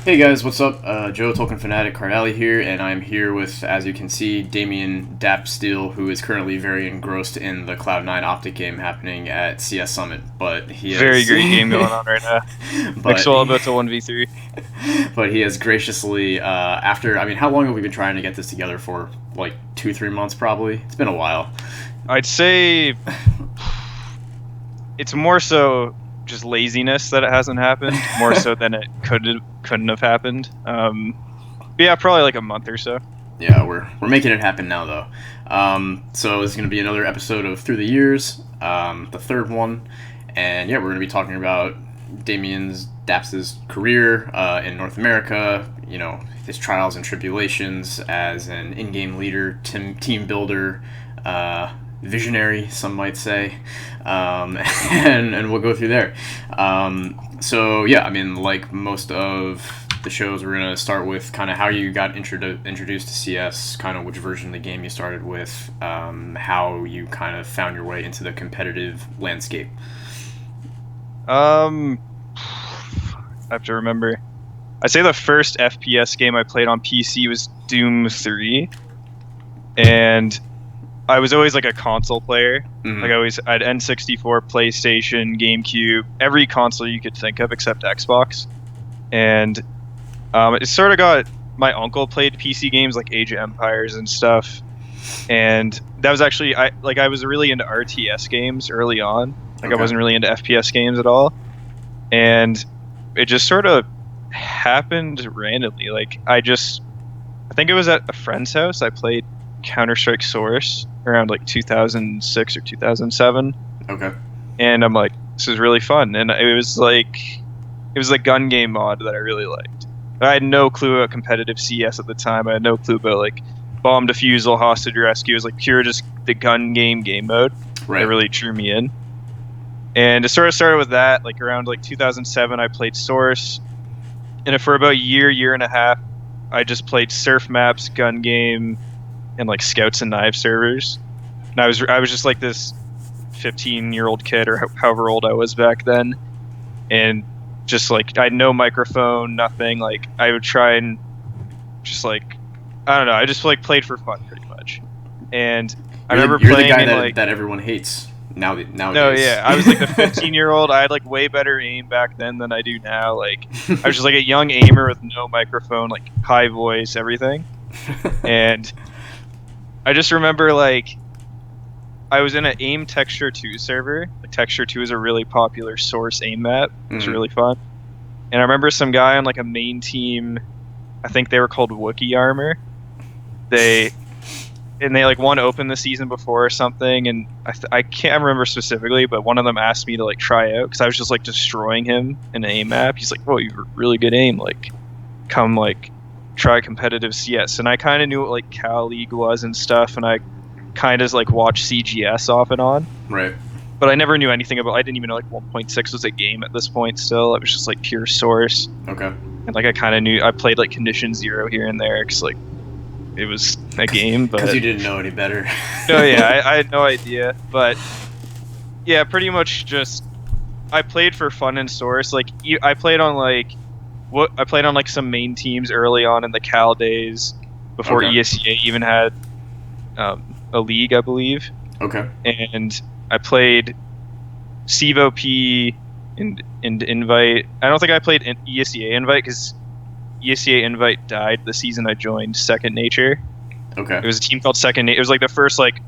Hey guys, what's up? Joe Tolkien Fanatic Cardali here, and I'm here with, as you can see, Damien Dapsteel, who is currently very engrossed in the Cloud9 Optic game happening at CS Summit. But he Very has, great game going on right now. but Mixwell about to 1v3. but he has graciously, how long have we been trying to get this together for? Like 2-3 months, probably. It's been a while. I'd say it's more so just laziness that it hasn't happened, more so than it couldn't have happened. But yeah, probably like a month or so. Yeah, we're making it happen now, though. So this is going to be another episode of Through the Years, the third one, and yeah, we're going to be talking about Damien's Daps's career in North America. You know, his trials and tribulations as an in-game leader, team builder, visionary, some might say, and we'll go through there. So yeah, I mean, like most of the shows, we're gonna start with kind of how you got introduced to CS, kind of which version of the game you started with, how you kind of found your way into the competitive landscape. I have to remember. I'd say the first FPS game I played on PC was Doom 3, and I was always like a console player. Mm-hmm. I had N64, PlayStation, GameCube, every console you could think of except Xbox. And it sort of got, my uncle played PC games like Age of Empires and stuff. And that was actually, I was really into RTS games early on. Okay. I wasn't really into FPS games at all. And it just sort of happened randomly. I think it was at a friend's house. I played Counter-Strike Source around like 2006 or 2007. Okay. And I'm like, this is really fun. And it was a gun game mod that I really liked. I had no clue about competitive CS at the time. I had no clue about like bomb defusal, hostage rescue. It was like pure just the gun game mode. Right. It really drew me in. And it sort of started with that. Like around like 2007, I played Source. And for about a year and a half, I just played surf maps, gun game, and like Scouts and Knives servers. And I was just like this 15-year-old kid, or however old I was back then, and just like I had no microphone, nothing. Like I would try and just like, I don't know, I just like played for fun pretty much. And I remember You're playing the guy in, that, like, that everyone hates nowadays. no, yeah, I was like the 15-year-old. I had like way better aim back then than I do now. Like I was just like a young aimer with no microphone, like high voice, everything. And I just remember like I was in an aim texture 2 server. Like texture 2 is a really popular Source aim map. It's really fun. And I remember some guy on like a main team, I think they were called Wookiee Armor. They like won open the season before or something, and I can't remember specifically, but one of them asked me to like try out because I was just like destroying him in an aim map. He's like, "Whoa, you have really good aim. Like, come like try competitive CS." And I kind of knew what like Cal League was and stuff, and I kind of like watched CGS off and on. Right. But I never knew anything about. I didn't even know like 1.6 was a game at this point. Still, it was just like pure Source. Okay. And like I kind of knew. I played like Condition Zero here and there because like it was a game, but because you didn't know any better. no, yeah, I had no idea. But yeah, pretty much just I played for fun in Source. Like I played on like some main teams early on in the Cal days before Okay. ESEA even had a league, I believe. Okay. And I played CVOP and Invite. I don't think I played ESEA Invite because ESEA Invite died the season I joined Second Nature. Okay. It was a team called Second Nature. It was like the first like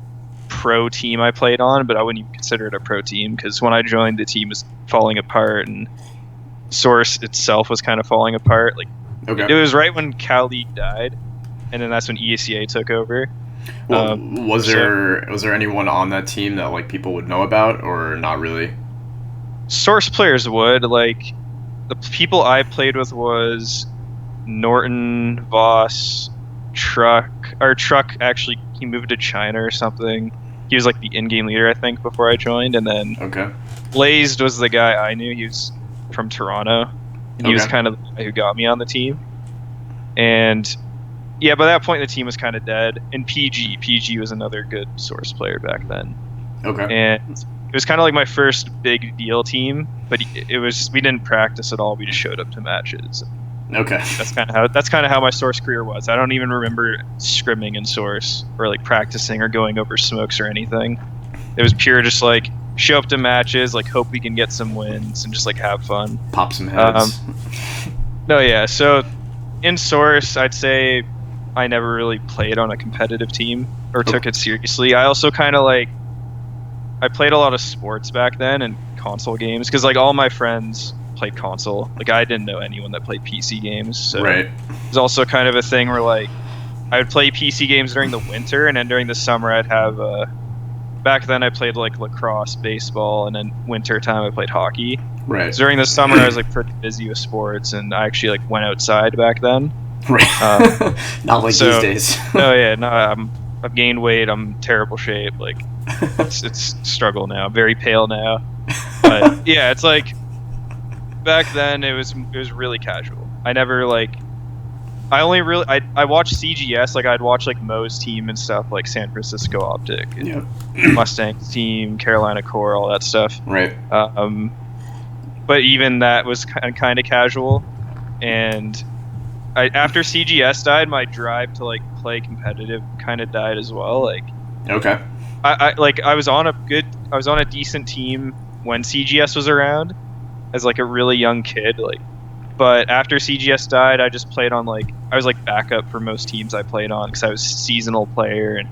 pro team I played on, but I wouldn't even consider it a pro team because when I joined, the team was falling apart and Source itself was kind of falling apart. Like Okay. it was right when Cal League died, and then that's when ESEA took over. Well, was there anyone on that team that like people would know about, or not really? Source players would, like, the people I played with was Norton, Voss, Truck actually, he moved to China or something. He was like the in-game leader, I think, before I joined, and then Okay. Blazed was the guy I knew. He was from Toronto, and he was Okay. kind of the guy who got me on the team. And yeah, by that point the team was kind of dead. And PG was another good Source player back then. Okay. And it was kind of like my first big deal team, but it was we didn't practice at all. We just showed up to matches. Okay. That's kind of how my Source career was. I don't even remember scrimming in Source or like practicing or going over smokes or anything. It was pure just like show up to matches, like hope we can get some wins and just like have fun. Pop some heads. No, yeah. So in Source, I'd say I never really played on a competitive team or took it seriously. I also kind of like I played a lot of sports back then and console games because like all my friends played console. Like I didn't know anyone that played PC games. So right. There's also kind of a thing where like I would play PC games during the winter, and then during the summer I'd have back then I played like lacrosse, baseball, and then winter time I played hockey. Right. So during the summer I was like pretty busy with sports, and I actually like went outside back then. Right. Not like these days. No, yeah, no, I've gained weight. I'm in terrible shape. Like it's struggle now. I'm very pale now. But yeah, it's like back then it was really casual. I never like I watched CGS, like I'd watch like Mo's team and stuff, like San Francisco Optic, and Mustang's team, Carolina Core, all that stuff. Right. But even that was kind of casual, and after CGS died, my drive to like play competitive kind of died as well. Like, okay, I was on a decent team when CGS was around, as like a really young kid. Like, but after CGS died, I just played on like I was like backup for most teams I played on because I was a seasonal player and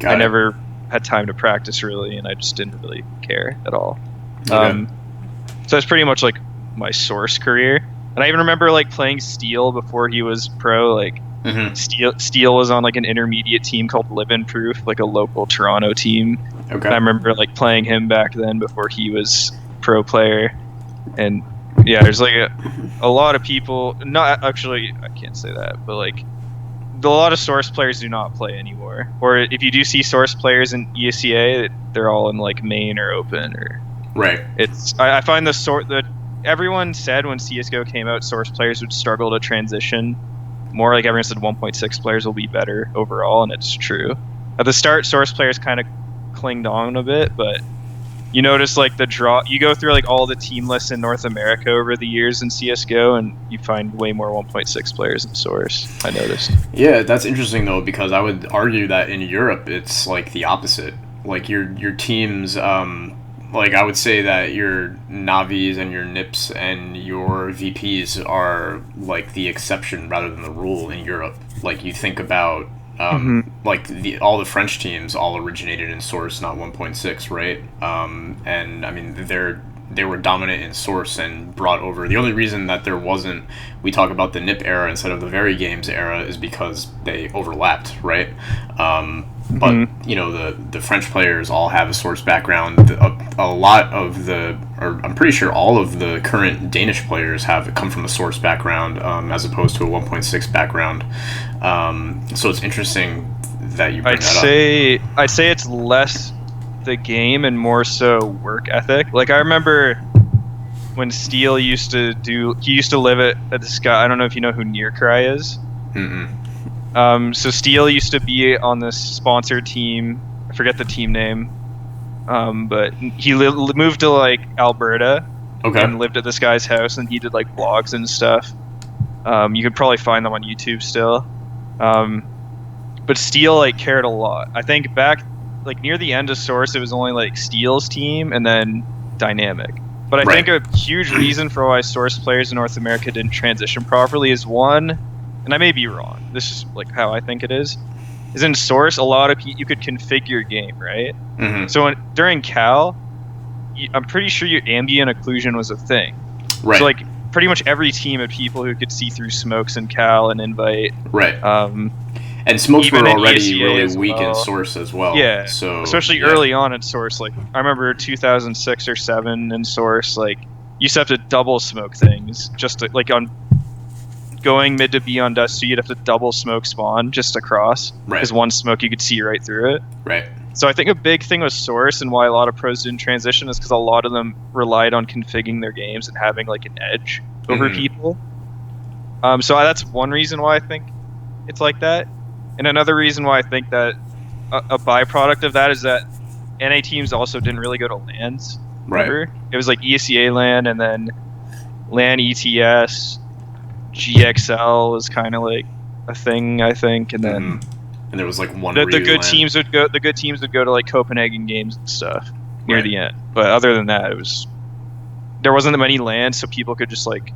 I never had time to practice really, and I just didn't really care at all. Okay. So that's pretty much like my Source career. And I even remember like playing Steel before he was pro. Like Steel was on like an intermediate team called Live in Proof, like a local Toronto team. Okay. And I remember like playing him back then before he was pro player. And yeah, there's like a lot of people. Not actually, I can't say that, but like a lot of Source players do not play anymore. Or if you do see Source players in ESEA, they're all in like main or open or. Right. It's I find the everyone said when CS:GO came out, Source players would struggle to transition. More like everyone said 1.6 players will be better overall, and it's true. At the start, Source players kind of clinged on a bit, but you notice like the draw. You go through like all the team lists in North America over the years in CS:GO, and you find way more 1.6 players in Source. I noticed. Yeah, that's interesting though, because I would argue that in Europe it's like the opposite. Like your teams. Like, I would say that your Navis and your Nips and your VPs are, like, the exception rather than the rule in Europe. Like, you think about, like, all the French teams all originated in Source, not 1.6, right? And, I mean, they were dominant in Source and brought over... The only reason that there wasn't... We talk about the NIP era instead of the Very Games era is because they overlapped, right? But, you know, the French players all have a Source background. A lot of or I'm pretty sure all of the current Danish players have come from a Source background as opposed to a 1.6 background. So it's interesting that you bring that up. I'd say it's less the game and more so work ethic. Like, I remember when Steel used to live at this guy, I don't know if you know who Nearcry is. So Steel used to be on this sponsored team. I forget the team name, but he moved to like Alberta and lived at this guy's house, and he did like vlogs and stuff. You could probably find them on YouTube still. But Steel like cared a lot. I think back like near the end of Source, it was only like Steel's team and then Dynamic. But I think a huge reason for why Source players in North America didn't transition properly is one. And I may be wrong. This is like how I think it is in Source, a lot of you could configure your game, right? So during Cal, I'm pretty sure your ambient occlusion was a thing. Right. So like pretty much every team had people who could see through smokes in Cal and invite. Right. And smokes were already really weak in Source as well. Yeah. So especially early on in Source, like I remember 2006 or 7 in Source, like you used to have to double smoke things just to, like on. Going mid to B on dust, so you'd have to double smoke spawn just across. Right. Because one smoke you could see right through it. Right. So I think a big thing with Source and why a lot of pros didn't transition is because a lot of them relied on configuring their games and having like an edge over people. So that's one reason why I think it's like that. And another reason why I think that a byproduct of that is that NA teams also didn't really go to LANs. Right. It was like ESEA LAN and then LAN ETS. GXL was kind of like a thing, I think, and then and there was like one. The good teams would go. The good teams would go to like Copenhagen Games and stuff near the end. But other than that, there wasn't that many lands, so people could just like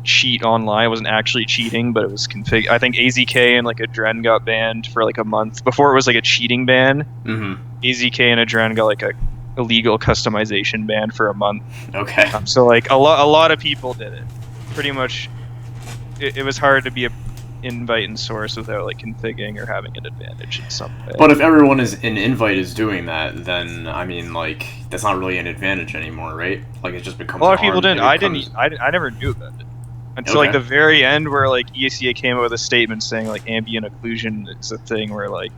cheat online. It wasn't actually cheating, but it was config. I think AZK and like adreN got banned for like a month before it was like a cheating ban. AZK and adreN got like a illegal customization ban for a month. Okay. So like a lot of people did it. Pretty much, it was hard to be a invite and source without like configuring or having an advantage in some way. But if everyone in invite is doing that, then I mean, like, that's not really an advantage anymore, right? Like, it just becomes a lot of people didn't. I never knew about it until like the very end, where like ESEA came up with a statement saying like ambient occlusion is a thing where like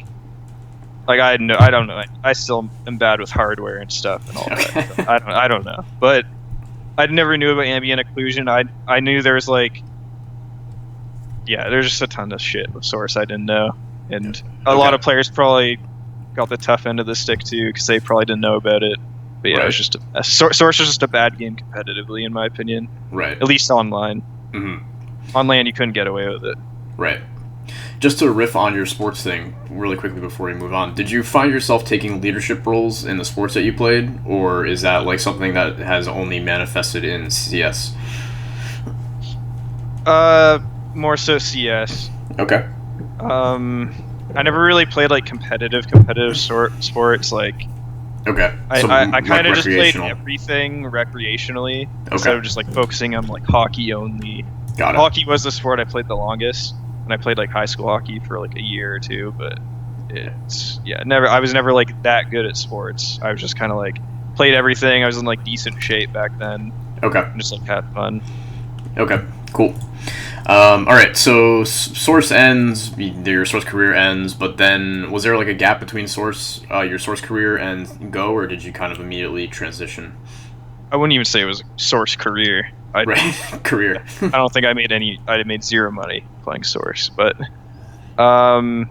I don't know. I still am bad with hardware and stuff and all that. So I don't know, but I never knew about ambient occlusion. I knew there was like, there's just a ton of shit with Source I didn't know, and a lot of players probably got the tough end of the stick too because they probably didn't know about it. But it was just Source was just a bad game competitively, in my opinion. Right. At least online. On land, you couldn't get away with it. Right. Just to riff on your sports thing really quickly before we move on, did you find yourself taking leadership roles in the sports that you played, or is that like something that has only manifested in CS? More so CS. Okay. I never really played like competitive sports. Like, I kind of just played everything recreationally instead of just like focusing on like hockey only. Got it. Hockey was the sport I played the longest, and I played like high school hockey for like a year or two. But I was never like that good at sports. I was just kind of like played everything. I was in like decent shape back then. Okay. And just like had fun. Okay. Cool. All right. So Source ends, your Source career ends, but then was there like a gap between your Source career and Go, or did you kind of immediately transition? I wouldn't even say it was a Source career. Career. I don't think I made any. I made zero money playing Source, but no,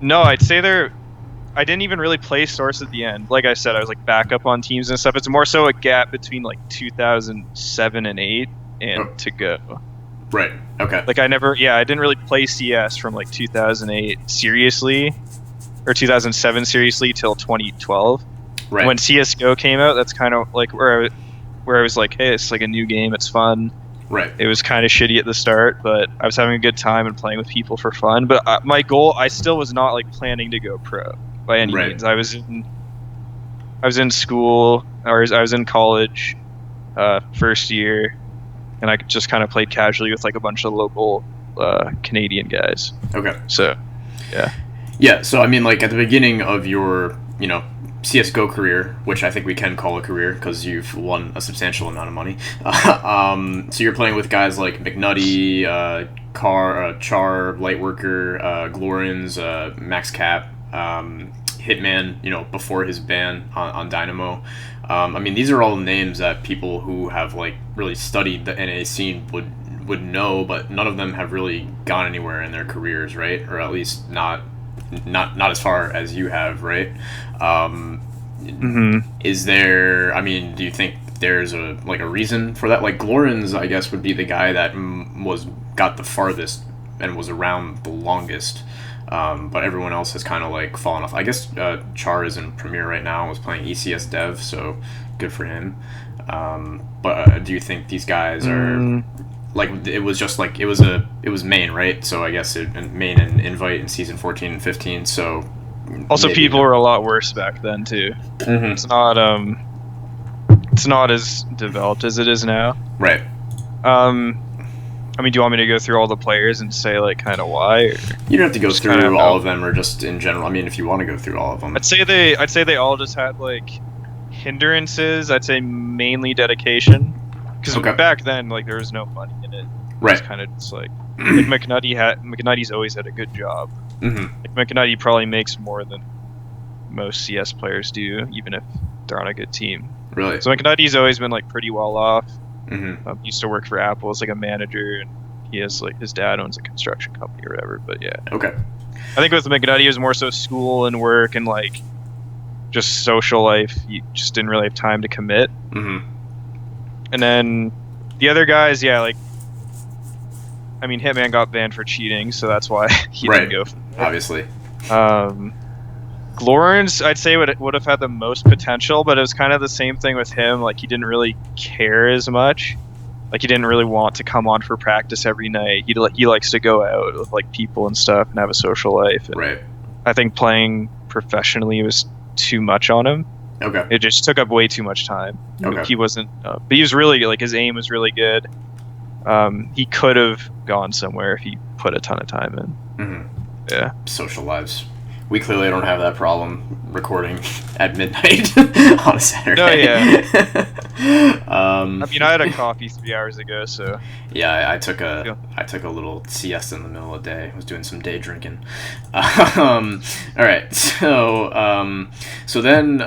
I'd say I didn't even really play Source at the end. Like I said, I was like backup on teams and stuff. It's more so a gap between like 2007 and 8 and to Go. Right. Okay. Like I didn't really play CS from like 2008 seriously, or 2007 seriously till 2012. Right. When CS:GO came out, that's kind of like where I was like, hey, it's like a new game, it's fun. Right. It was kind of shitty at the start, but I was having a good time and playing with people for fun. But my goal, I still was not like planning to go pro by any means. I was in school, or I was in college, first year, and I just kind of played casually with like a bunch of local Canadian guys. Okay. So, yeah. Yeah. So I mean, like at the beginning of your, CS:GO career, which I think we can call a career because you've won a substantial amount of money. So you're playing with guys like miKnutty, Char, Lightworker, glorinsz, MaxCap, Hitman, before his ban on Dynamo. I mean, these are all names that people who have like really studied the NA scene would know, but none of them have really gone anywhere in their careers, right? Or at least not as far as you have, right? Is there? I mean, do you think there's a reason for that? Like glorinsz, I guess, would be the guy that got the farthest and was around the longest. But everyone else has kind of like fallen off. I guess Char is in Premier right now. Was playing ECS Dev, so good for him. But do you think these guys are like it was main, right? So I guess main and invite in season 14 and 15. So also people were a lot worse back then too. It's not as developed as it is now. Right. I mean, do you want me to go through all the players and say like kind of why? Or you don't have to go through all of them, or just in general. I mean, if you want to go through all of them, I'd say they all just had like hindrances. I'd say mainly dedication, because back then like there was no money in it. Right. It's kind of just like miKnutty's always had a good job. Like miKnutty probably makes more than most CS players do, even if they're on a good team. Really. So miKnutty's always been like pretty well off. Used to work for Apple as like a manager, and he has like his dad owns a construction company or whatever. But yeah. Okay. I think with miKnutty it was more so school and work and like just social life. You just didn't really have time to commit. And then the other guys, yeah, like I mean, Hitman got banned for cheating, so that's why he Right. didn't go for it. Obviously. glorinsz, I'd say would have had the most potential, but it was kind of the same thing with him. Like, he didn't really care as much. Like, he didn't really want to come on for practice every night. He likes to go out with like people and stuff and have a social life. And Right. I think playing professionally was too much on him. Okay. It just took up way too much time. Okay. He wasn't, but he was really like, his aim was really good. He could have gone somewhere if he put a ton of time in. Mm-hmm. Yeah. Social lives. We clearly don't have that problem recording at midnight on a Saturday. Oh, yeah. I mean, I had a coffee 3 hours ago, so. Yeah, I took a little siesta in the middle of the day. I was doing some day drinking. All right, so then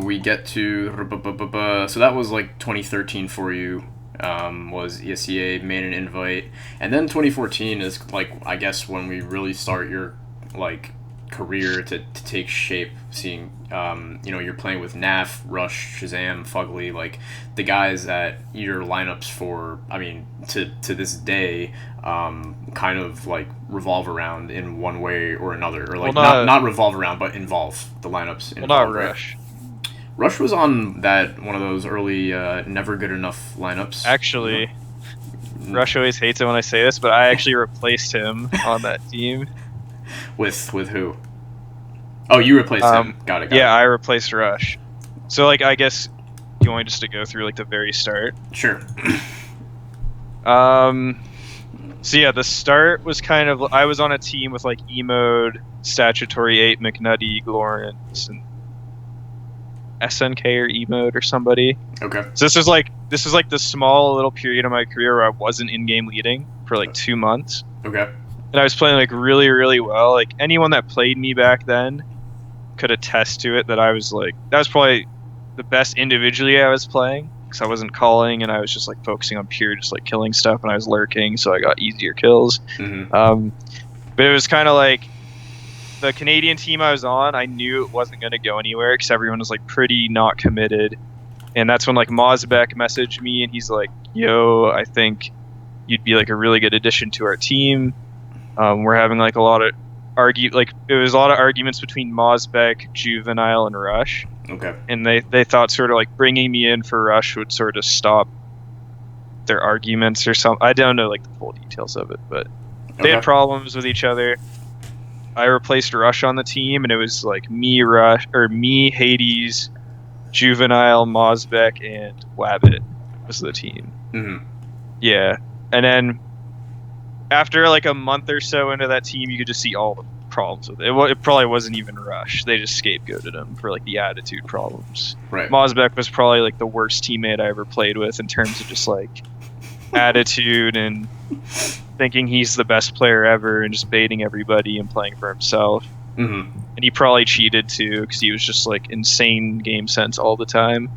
we get to so that was like 2013 for you. Was ESCA made an invite, and then 2014 is like, I guess, when we really start your like career to take shape, seeing you're playing with Naf, Rush, Shazam, FugLy, like the guys that your lineups for, I mean, to this day kind of like revolve around in one way or another, or like not revolve around, but involve the lineups. Well, not Rush. Rush was on that one of those early never good enough lineups. Actually, Rush always hates it when I say this, but I actually replaced him on that team. With who? Oh, you replaced him. Got it. Yeah, I replaced Rush. So, like, I guess you want me just to go through like the very start. Sure. So yeah, the start was kind of, I was on a team with like Emode, Statutory 8, miKnutty, glorinsz, and SNK or Emode or somebody. Okay. So this is like the small little period of my career where I wasn't in-game leading for like 2 months. Okay. And I was playing like really, really well. Like, anyone that played me back then could attest to it, that I was like, that was probably the best individually I was playing, because I wasn't calling and I was just like focusing on pure just like killing stuff, and I was lurking, so I got easier kills. Mm-hmm. But it was kind of like the Canadian team I was on, I knew it wasn't going to go anywhere because everyone was like pretty not committed. And that's when like Mozbek messaged me and he's like, yo, I think you'd be like a really good addition to our team. We're having like a lot of arguments between Mozbek, Juvenile, and Rush. Okay. And they thought sort of like bringing me in for Rush would sort of stop their arguments or something. I don't know like the full details of it, but they had problems with each other. I replaced Rush on the team, and it was like me, Hades, Juvenile, Mozbek, and Wabbit was the team. Mm-hmm. Yeah, and then after like a month or so into that team, you could just see all the problems with it. It probably wasn't even Rush. They just scapegoated him for like the attitude problems. Right. Mozbek was probably like the worst teammate I ever played with in terms of just like attitude and thinking he's the best player ever and just baiting everybody and playing for himself. Mm-hmm. And he probably cheated too, because he was just like insane game sense all the time.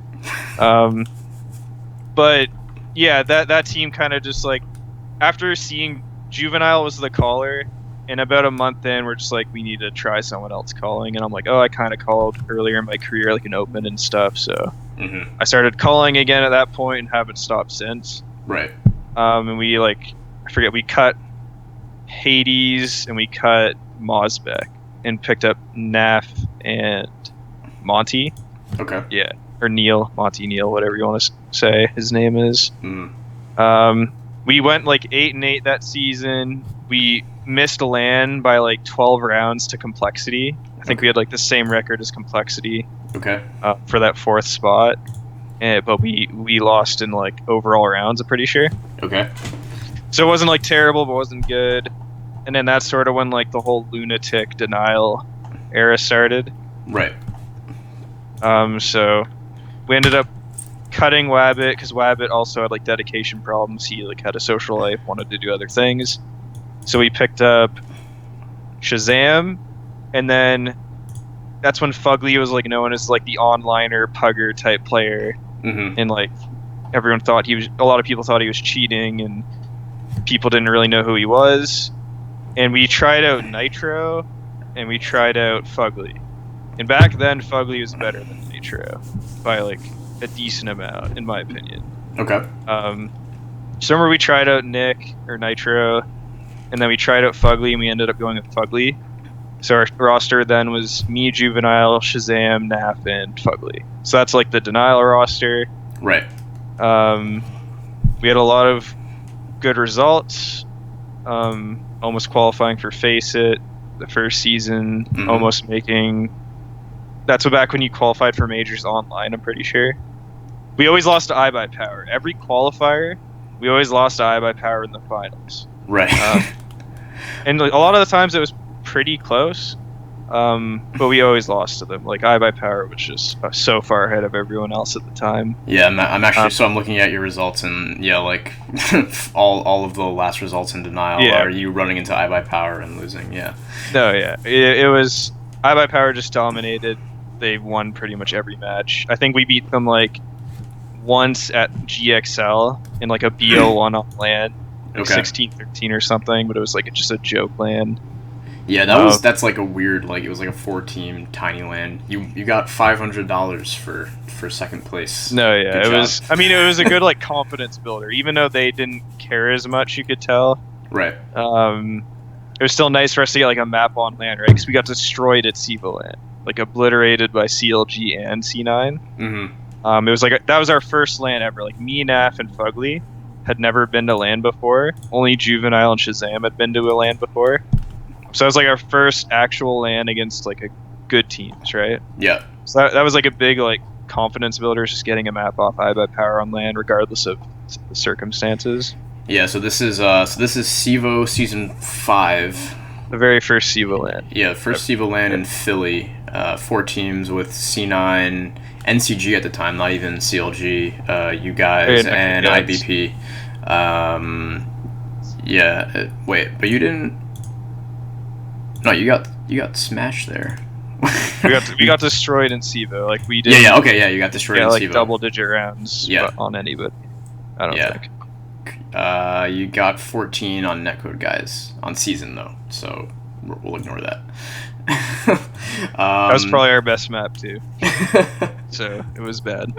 But yeah, that team kind of just like, after seeing Juvenile was the caller, and about a month in, we're just like, we need to try someone else calling. And I'm like, oh, I kind of called earlier in my career, like an open and stuff. So I started calling again at that point and haven't stopped since. Right. And we we cut Hades and we cut Mozbek and picked up Naf and Monty. Okay. Yeah. Or Neil, Monty Neil, whatever you want to say his name is. Mm. We went like 8-8 that season. We missed LAN by like 12 rounds to Complexity. I think we had like the same record as Complexity. Okay. For that 4th spot. But we lost in like overall rounds, I'm pretty sure. Okay. So it wasn't like terrible, but wasn't good. And then that's sort of when like the whole lunatic denial era started. Right. So we ended up cutting Wabbit because Wabbit also had like dedication problems. He like had a social life, wanted to do other things. So we picked up Shazam, and then that's when FugLy was like known as like the onliner pugger type player. Mm-hmm. And like everyone thought a lot of people thought he was cheating, and people didn't really know who he was. And we tried out Nitro, and we tried out FugLy. And back then, FugLy was better than Nitro by like a decent amount, in my opinion. Okay. Summer we tried out Nick or Nitro, and then we tried out FugLy, and we ended up going with FugLy. So our roster then was me, Juvenile, Shazam, Naf, and FugLy. So that's like the Denial roster. Right. We had a lot of good results. Almost qualifying for Face It the first season, almost making. That's back when you qualified for majors online, I'm pretty sure. We always lost to iBuyPower. Every qualifier, we always lost to iBuyPower in the finals. Right. And like, a lot of the times it was pretty close, but we always lost to them. Like iBuyPower was just so far ahead of everyone else at the time. Yeah, I'm actually. So I'm looking at your results, and yeah, like all of the last results in Denial are you running into iBuyPower and losing. Yeah. No, yeah, it was iBuyPower just dominated. They won pretty much every match. I think we beat them like once at GXL in like a BO1 on LAN, like 16-13 or something, but it was like just a joke LAN. Yeah, that's like a weird, like it was like a 4-team tiny LAN. You got $500 for second place. No, yeah, it was. I mean, it was a good like confidence builder, even though they didn't care as much. You could tell. Right. It was still nice for us to get like a map on LAN, right? Because we got destroyed at SIVA LAN, like obliterated by CLG and C9. It was like that was our first LAN ever. Like me, Naf, and FugLy had never been to LAN before. Only Juvenile and Shazam had been to a LAN before. So it was like our first actual LAN against like a good teams, right? Yeah. So that was like a big like confidence builder, just getting a map off iBuyPower on LAN, regardless of the circumstances. Yeah. So this is SIVO season 5. The very first SIVA LAN. Yeah, first SIVA LAN in Philly. 4 teams with C9, NCG at the time, not even CLG. You guys and IBP. Yeah. Wait, but you didn't. No, you got smashed there. we got destroyed in SIVA. Like we did. Yeah. Okay. Yeah, you got destroyed in like SIVA. double-digit rounds. On anybody. I don't think. You got 14 on netcode guys on season though, so we'll ignore that. That was probably our best map too. So it was bad.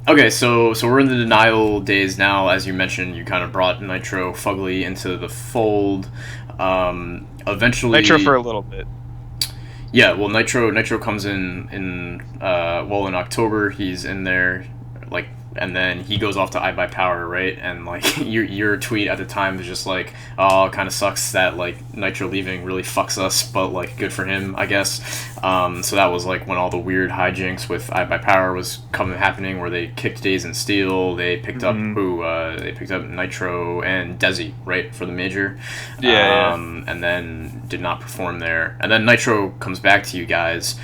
Okay, so we're in the Denial days now. As you mentioned, you kind of brought Nitro, FugLy into the fold. Eventually, Nitro for a little bit. Yeah, well, Nitro comes in October. He's in there, like, and then he goes off to iBuyPower, right? And like your tweet at the time was just like, oh, it kind of sucks that like Nitro leaving really fucks us, but like good for him, I guess. So that was like when all the weird hijinks with iBuyPower was happening, where they kicked Days and Steel. They picked up they picked up Nitro and Desi, right, for the major. And then did not perform there. And then Nitro comes back to you guys.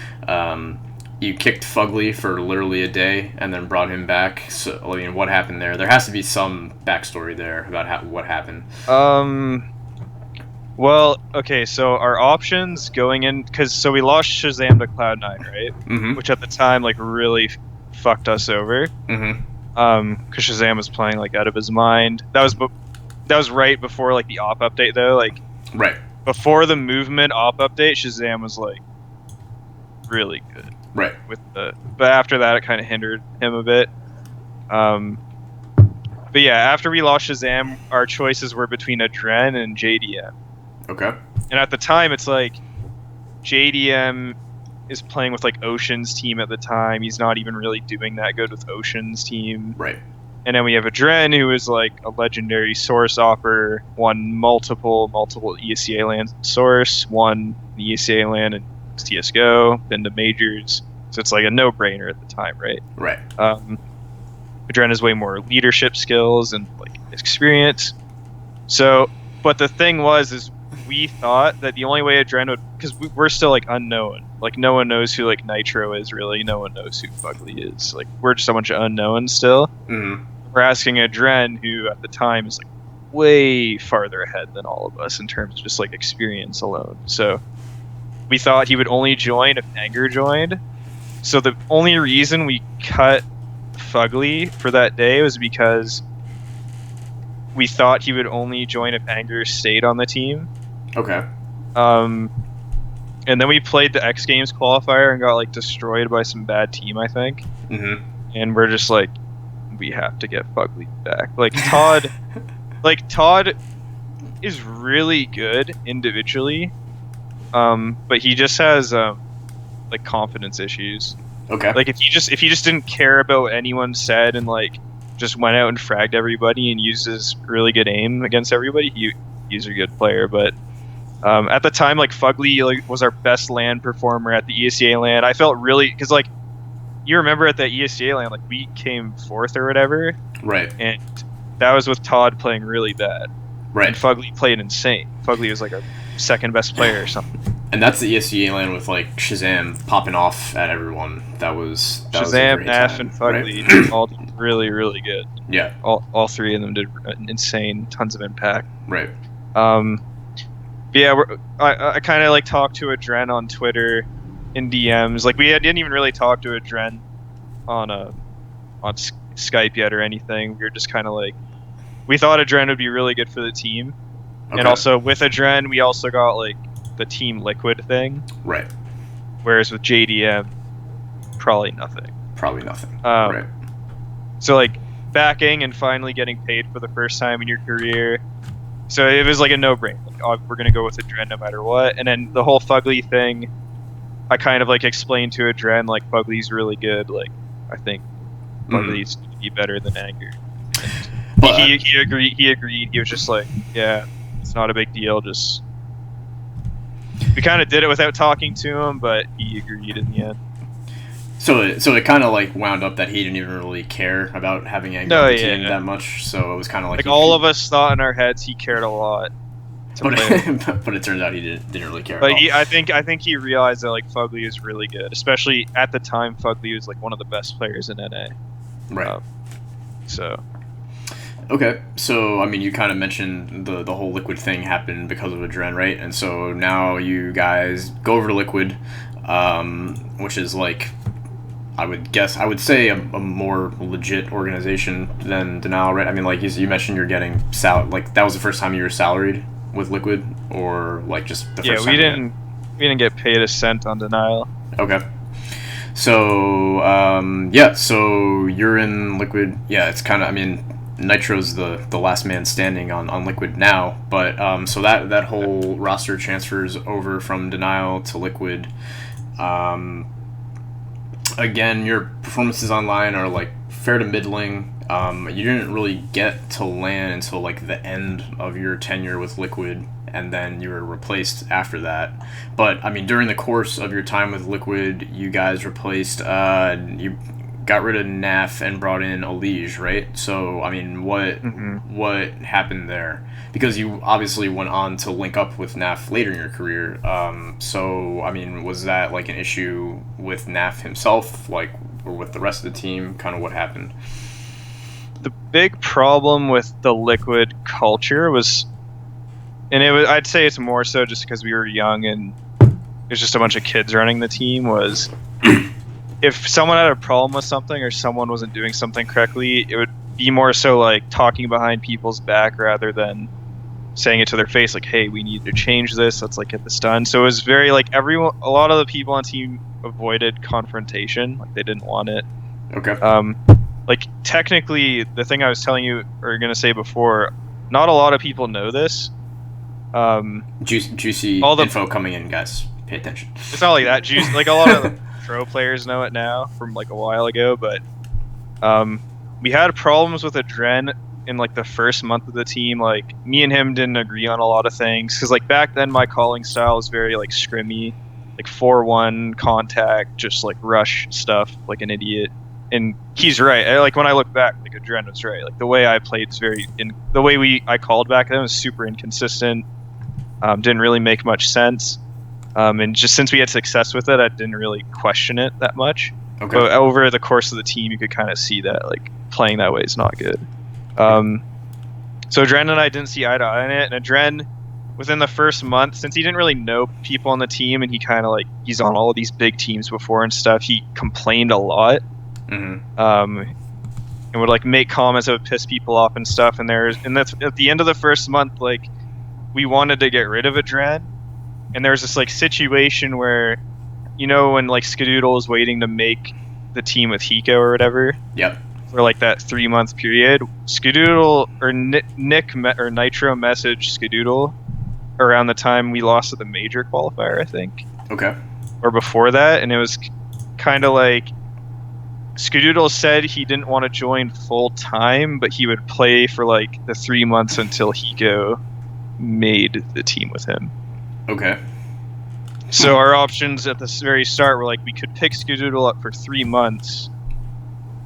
You kicked FugLy for literally a day and then brought him back. So, I mean, what happened there? There has to be some backstory there about what happened. Well, okay, so our options going in, so we lost Shazam to Cloud9, right? Which at the time, like, really fucked us over. Because Shazam was playing, like, out of his mind. That was right before, like, the op update, though. Like, right. Before the movement op update, Shazam was, like, really good. Right. But after that, it kind of hindered him a bit. But yeah, after we lost Shazam, our choices were between adreN and JDM. Okay. And at the time, it's like JDM is playing with like Ocean's team at the time. He's not even really doing that good with Ocean's team. Right. And then we have adreN, who is like a legendary source opper, won multiple ESEA LAN source, won the ESEA LAN and CSGO, been to majors, so it's like a no-brainer at the time, right? Right. adreN has way more leadership skills and like experience. So, but the thing is we thought that the only way adreN would, because we're still like unknown, like no one knows who like Nitro is really, no one knows who FugLy is, like we're just a bunch of unknowns still. Mm-hmm. We're asking adreN, who at the time is like way farther ahead than all of us in terms of just like experience alone. So we thought he would only join if Anger joined. So the only reason we cut FugLy for that day was because we thought he would only join if Anger stayed on the team. Okay. And then we played the X Games qualifier and got like destroyed by some bad team, I think. Mm-hmm. And we're just like, we have to get FugLy back. Todd is really good individually, but he just has like confidence issues. Okay. Like if he just didn't care about what anyone said and like just went out and fragged everybody and used his really good aim against everybody, he's a good player. But at the time, like FugLy like was our best LAN performer at the ESCA LAN. I felt really, because like you remember at that ESCA LAN, like we came 4th or whatever, right? And that was with Todd playing really bad, right? And FugLy played insane. FugLy was like our 2nd best player or something. And that's the ESCA LAN with like Shazam popping off at everyone. That was Shazam, Naf, and FugLy right? All did really, really good. Yeah. All 3 of them did insane, tons of impact. Right. But yeah, I kind of like talked to adreN on Twitter in DMs. Like we didn't even really talk to adreN on Skype yet or anything. We were just kind of like, we thought adreN would be really good for the team. Okay. And also with adreN, we also got like the Team Liquid thing. Right. Whereas with JDM, probably nothing. Right. So like backing and finally getting paid for the first time in your career. So it was like a no-brainer. Like, oh, we're gonna go with adreN no matter what. And then the whole FugLy thing, I kind of like explained to adreN like FugLy's really good. Like I think FugLy's gonna be better than Anger. But he agreed. He was just like, yeah, it's not a big deal. Just we kind of did it without talking to him, but he agreed in the end. So it kind of like wound up that he didn't even really care about having Anger on the team that much. So it was kind of like all of us thought in our heads he cared a lot. But it turns out he didn't really care. But I think he realized that like FugLy is really good, especially at the time. FugLy was like one of the best players in NA. Right. So. Okay, so I mean, you kind of mentioned the whole Liquid thing happened because of adreN, right? And so now you guys go over to Liquid, which is like, I would say a more legit organization than Denial, right? I mean, like you mentioned, you're getting like that was the first time you were salaried with Liquid, or like just the first time? Yeah, we didn't get paid a cent on Denial. Okay. So so you're in Liquid. Yeah, it's kind of, I mean, Nitro's the last man standing on Liquid now, but so that whole roster transfers over from Denial to Liquid. Again, your performances online are like fair to middling. You didn't really get to LAN until like the end of your tenure with Liquid, and then you were replaced after that. But I mean, during the course of your time with Liquid, you guys replaced you got rid of Naf and brought in ELEAGUE, right? So I mean, what happened there? Because you obviously went on to link up with Naf later in your career. So I mean, was that like an issue with Naf himself, like, or with the rest of the team? Kind of what happened? The big problem with the Liquid culture was, and I'd say it's more so just because we were young and there's just a bunch of kids running the team, was if someone had a problem with something or someone wasn't doing something correctly, it would be more so like talking behind people's back rather than saying it to their face, like, hey, we need to change this, let's like get this done. So it was very like a lot of the people on the team avoided confrontation, like they didn't want it. Okay. Like technically, the thing I was telling you or gonna say before, not a lot of people know this. Juicy info coming in, guys. Pay attention. It's not like that juicy. Like a lot of the pro players know it now from like a while ago, but we had problems with adreN in like the first month of the team. Like me and him didn't agree on a lot of things because like back then my calling style was very like scrimmy, like 4-1 contact, just like rush stuff like an idiot. And he's right. Like when I look back, like adreN was right. Like the way I played is the way I called back then was super inconsistent. Didn't really make much sense. And just since we had success with it, I didn't really question it that much. Okay. But over the course of the team, you could kind of see that like playing that way is not good. So adreN and I didn't see eye to eye on it. And adreN, within the first month, since he didn't really know people on the team and he kind of like, he's on all of these big teams before and stuff, he complained a lot. Mm-hmm. And would like make comments that would piss people off and stuff. And that's at the end of the first month, like we wanted to get rid of adreN. And there was this like situation where, you know, when like Skadoodle is waiting to make the team with Hiko or whatever. Yep. for like that 3-month period, Skadoodle or Nitro messaged Skadoodle around the time we lost at the major qualifier, I think. Okay. Or before that, and it was kind of like Skadoodle said he didn't want to join full time, but he would play for like the 3 months until Hiko made the team with him. Okay. So our options at the very start were like we could pick Skadoodle up for 3 months,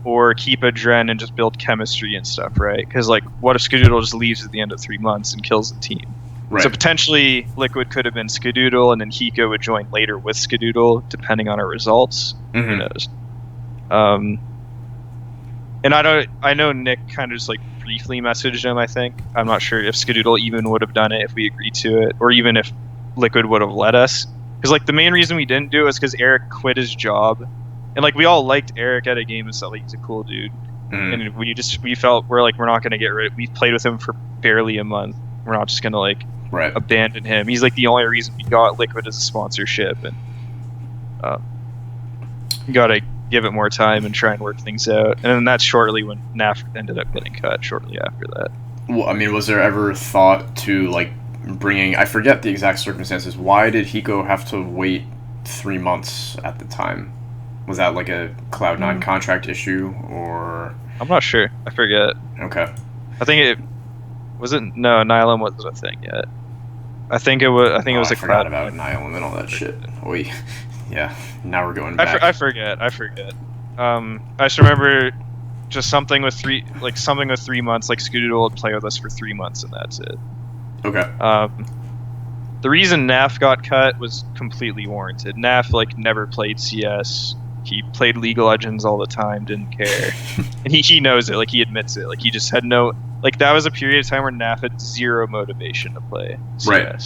or keep adreN and just build chemistry and stuff, right? Because like, what if Skadoodle just leaves at the end of 3 months and kills the team? Right. So potentially Liquid could have been Skadoodle, and then Hiko would join later with Skadoodle, depending on our results. Mm-hmm. Who knows? And I know Nick kind of just like briefly messaged him. I think I'm not sure if Skadoodle even would have done it if we agreed to it, or even if Liquid would have let us. Because like the main reason we didn't do it was because Eric quit his job, and like we all liked Eric at a game and stuff. Like he's a cool dude, and we felt we're not gonna get rid. We played with him for barely a month. We're not just gonna like abandon him. He's like the only reason we got Liquid as a sponsorship, and gotta give it more time and try and work things out. And then that's shortly when NAF ended up getting cut. Shortly after that. Well, I mean, was there ever thought to like bringing? I forget the exact circumstances. Why did Hiko have to wait 3 months at the time? Was that like a Cloud9 contract issue, or? I'm not sure. I forget. Okay. I think it wasn't. No, Nylum wasn't a thing yet. I think it was. I think it was a forgot Cloud about Nylum and all that shit. Yeah. Now we're going back. I forget. I just remember just something with 3 months. Like Skadoodle would play with us for 3 months, and that's it. Okay. The reason NAF got cut was completely warranted. NAF like never played CS. He played League of Legends all the time, didn't care. And he knows it, like he admits it. Like he just had no, like that was a period of time where NAF had zero motivation to play CS. Right.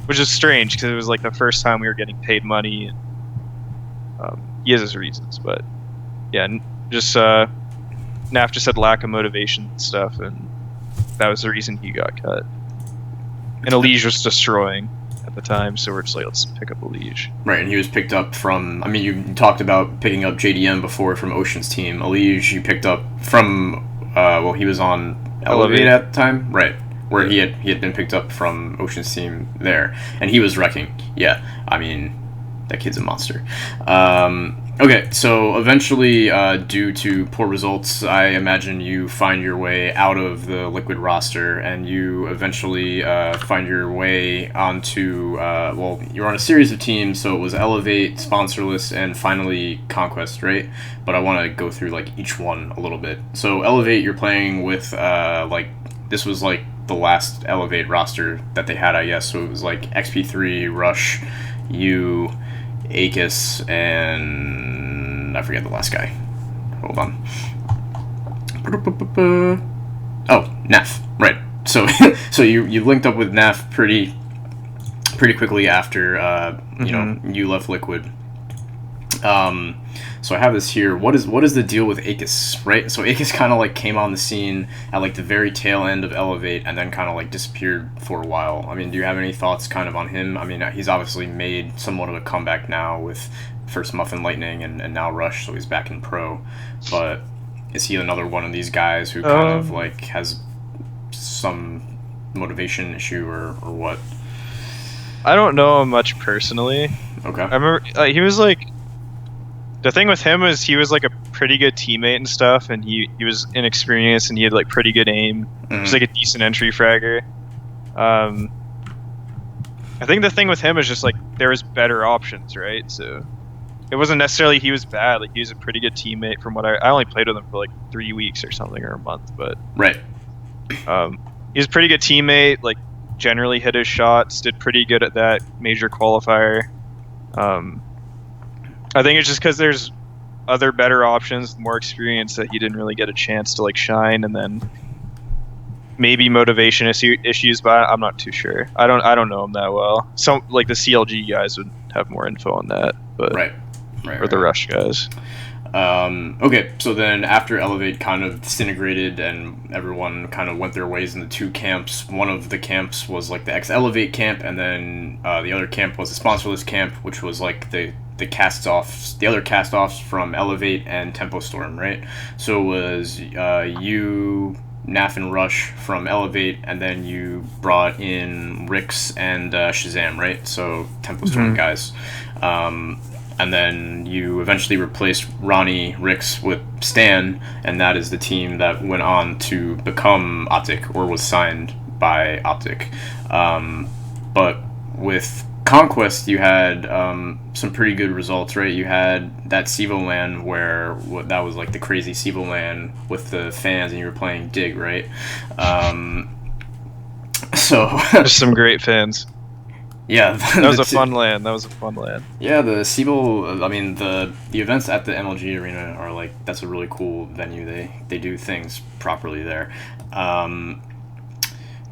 Which is strange because it was like the first time we were getting paid money. And, he has his reasons, but yeah, just NAF just had lack of motivation and stuff, and that was the reason he got cut. And ELEAGUE was destroying at the time, so we're just like, let's pick up ELEAGUE. Right, and he was picked up from, I mean, you talked about picking up JDM before from Ocean's team. ELEAGUE you picked up from, well, he was on Elevate at the time, right, where he had been picked up from Ocean's team there, and he was wrecking. Yeah, I mean, that kid's a monster. Okay, so eventually, due to poor results, I imagine you find your way out of the Liquid roster, and you eventually find your way onto, well, you're on a series of teams, so it was Elevate, Sponsorless, and finally Conquest, right? But I want to go through, like, each one a little bit. So Elevate, you're playing with, like, this was, like, the last Elevate roster that they had, I guess, so it was, like, XP3, Rush, you, aKis, and I forget the last guy. Hold on. Oh, NAF. Right. So so you linked up with NAF pretty quickly after you know, you left Liquid. So I have this here. What is the deal with aKis, right? So aKis kind of like came on the scene at like the very tail end of Elevate and then kind of like disappeared for a while. I mean, do you have any thoughts kind of on him? I mean, he's obviously made somewhat of a comeback now with first Muffin Lightning and now Rush, so he's back in pro. But is he another one of these guys who kind of like has some motivation issue or what? I don't know him much personally. Okay. I remember he was like, the thing with him is he was like a pretty good teammate and stuff, and he was inexperienced and he had like pretty good aim. He was like a decent entry fragger. I think the thing with him is just like there was better options, right? So it wasn't necessarily he was bad. Like he was a pretty good teammate from what I only played with him for like 3 weeks or something or a month, but right. He was a pretty good teammate. Like generally hit his shots, did pretty good at that major qualifier. I think it's just because there's other better options, more experience, that he didn't really get a chance to like shine, and then maybe motivation issues, but I'm not too sure. I don't know him that well. Some like the CLG guys would have more info on that, but right. Or the Rush guys. Okay, so then after Elevate kind of disintegrated and everyone kind of went their ways into two camps, one of the camps was like the ex-Elevate camp, and then the other camp was the Sponsorless camp, which was like the the other cast-offs from Elevate and Tempo Storm, right? So it was you, Naf and Rush from Elevate, and then you brought in Rix and Shazam, right? So Tempo Storm guys. And then you eventually replaced Ronnie Rix with Stan, and that is the team that went on to become OpTic, or was signed by OpTic. But with Conquest, you had some pretty good results, right? You had that SIVO LAN where that was like the crazy SIVO LAN with the fans, and you were playing Dig, right? So there's some great fans. Yeah, that was a fun LAN. Yeah, the SIVO, I mean, the events at the MLG Arena are like, that's a really cool venue. They do things properly there.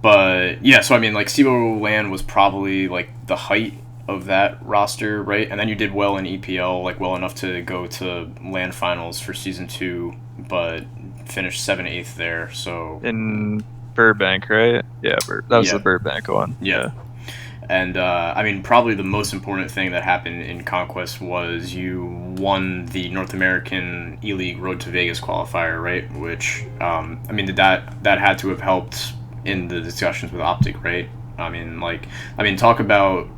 But yeah, so I mean, like, SIVO LAN was probably like the height of that roster, right? And then you did well in EPL, like well enough to go to LAN finals for season 2, but finished 7/8 there. So in Burbank, right? Yeah, that was the Burbank one. Yeah. And I mean, probably the most important thing that happened in Conquest was you won the North American ELEAGUE Road to Vegas qualifier, right? Which I mean, that had to have helped in the discussions with OpTic, right? I mean, talk about.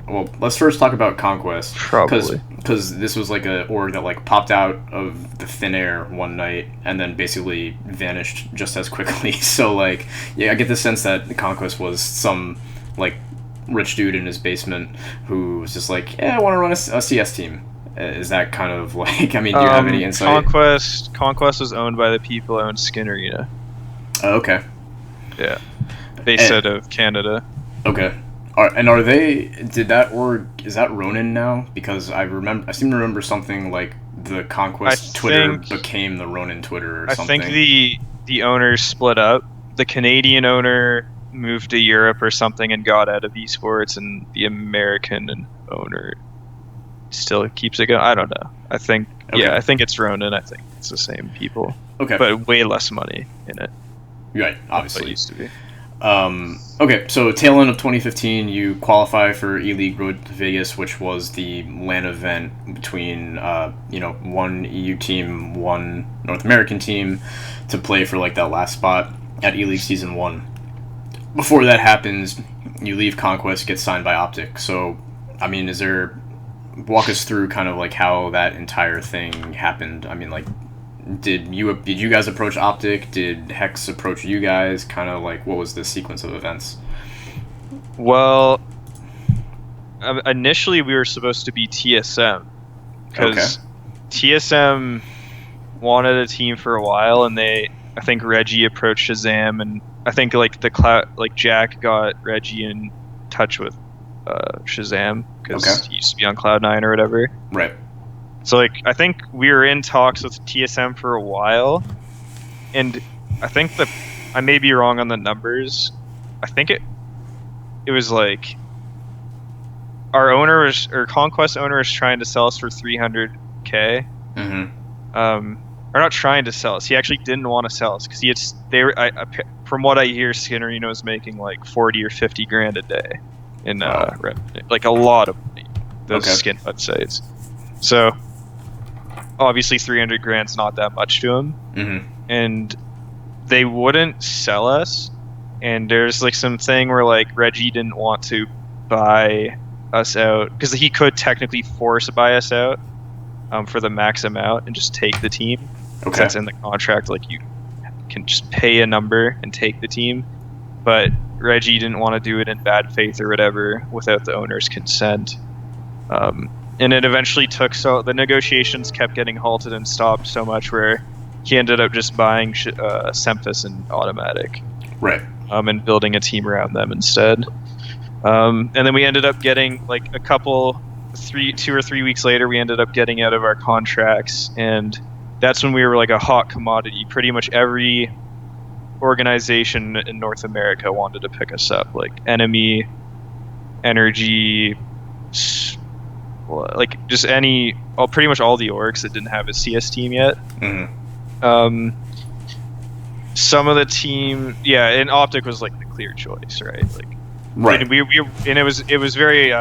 Well, let's first talk about Conquest, probably because this was like a org that like popped out of the thin air one night and then basically vanished just as quickly. So like, yeah, I get the sense that Conquest was some like rich dude in his basement who was just like, yeah, I want to run a CS team. Is that kind of like, I mean, do you have any insight? Conquest was owned by the people who owned Skin Arena. Oh, okay. Yeah. Based out of Canada. Okay. Are they, is that Ronin now? Because I seem to remember something like the Conquest Twitter became the Ronin Twitter or something. I think the owners split up. The Canadian owner moved to Europe or something and got out of esports, and the American owner still keeps it going. I don't know. I think I think it's Ronin. I think it's the same people. Okay. But way less money in it. Right, obviously. It used to be. Okay, so tail end of 2015, you qualify for ELEAGUE Road to Vegas, which was the LAN event between one EU team, one North American team, to play for like that last spot at ELEAGUE Season 1. Before that happens, you leave Conquest, get signed by OpTic. So, I mean, walk us through kind of like how that entire thing happened. I mean, like, did you guys approach OpTic? Did Hex approach you guys? Kind of like, what was the sequence of events? Well, initially we were supposed to be TSM because TSM wanted a team for a while, and I think Reggie approached Shazam, and I think like Jack got Reggie in touch with Shazam because he used to be on Cloud9 or whatever. Right. So like I think we were in talks with TSM for a while, and I think I may be wrong on the numbers. I think it was like our Conquest owner was trying to sell us for 300K. Mm-hmm. Or not trying to sell us. He actually didn't want to sell us because from what I hear, Skin Arena was making like 40 or 50 grand a day in like a lot of money. Those skin websites. So obviously 300 grand's not that much to him. Mm-hmm. And they wouldn't sell us. And there's like some thing where like Reggie didn't want to buy us out because he could technically force buy us out for the max amount and just take the team. Okay. That's in the contract. Like you can just pay a number and take the team. But Reggie didn't want to do it in bad faith or whatever without the owner's consent. And it eventually the negotiations kept getting halted and stopped so much where he ended up just buying Semphis and Automatic. Right. And building a team around them instead. And then we ended up getting like 2 or 3 weeks later, we ended up getting out of our contracts, and that's when we were like a hot commodity. Pretty much every organization in North America wanted to pick us up, like Enemy, Energy, like just pretty much all the orgs that didn't have a CS team yet. Mm-hmm. Some of the team, and OpTic was like the clear choice, right? Like, right. And it was very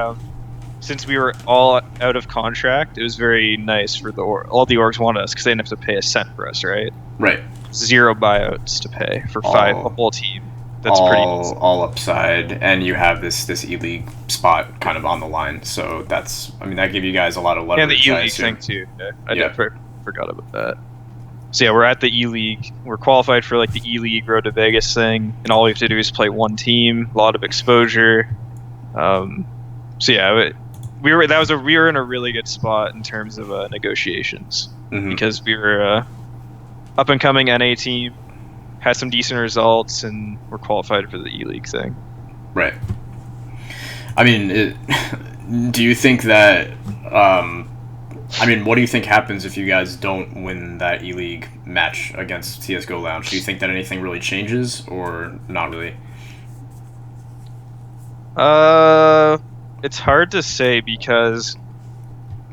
since we were all out of contract, it was very nice for all the orgs wanted us because they didn't have to pay a cent for us, right? Right. 0 buyouts to pay for a whole team. That's pretty nice. All upside, and you have this ELEAGUE spot kind of on the line. So that's, I mean, that gave you guys a lot of leverage. And the ELEAGUE thing too. Yeah, I forgot about that. So yeah, we're at the ELEAGUE. We're qualified for like the ELEAGUE Road to Vegas thing, and all we have to do is play one team. A lot of exposure. So yeah, we were in a really good spot in terms of negotiations because we were up and coming NA team, had some decent results, and we're qualified for the ELEAGUE thing. Right. I mean, do you think that? I mean, what do you think happens if you guys don't win that ELEAGUE match against CS:GO Lounge? Do you think that anything really changes, or not really? It's hard to say because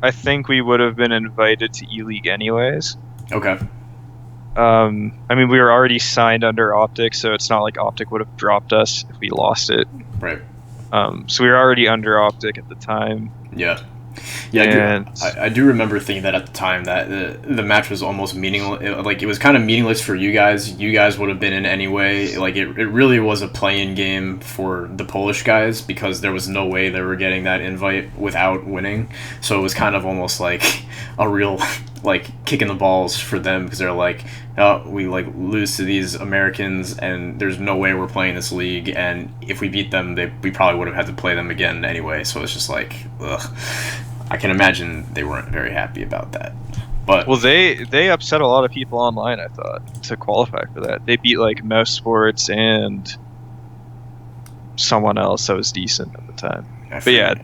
I think we would have been invited to ELEAGUE anyways. Okay. I mean, we were already signed under OpTic, so it's not like OpTic would have dropped us if we lost it. Right. So we were already under OpTic at the time. Yeah. Yeah, I do remember thinking that at the time that the match was almost meaningless. Like, it was kind of meaningless for you guys. You guys would have been in anyway. Like, it really was a play-in game for the Polish guys because there was no way they were getting that invite without winning. So it was kind of almost like a real, like, kick in the balls for them because they're like, oh, we, like, lose to these Americans and there's no way we're playing this league. And if we beat them, we probably would have had to play them again anyway. So it's just like, ugh. I can imagine they weren't very happy about that. But well, they upset a lot of people online, I thought, to qualify for that. They beat like Mouse Sports and someone else that was decent at the time. But yeah,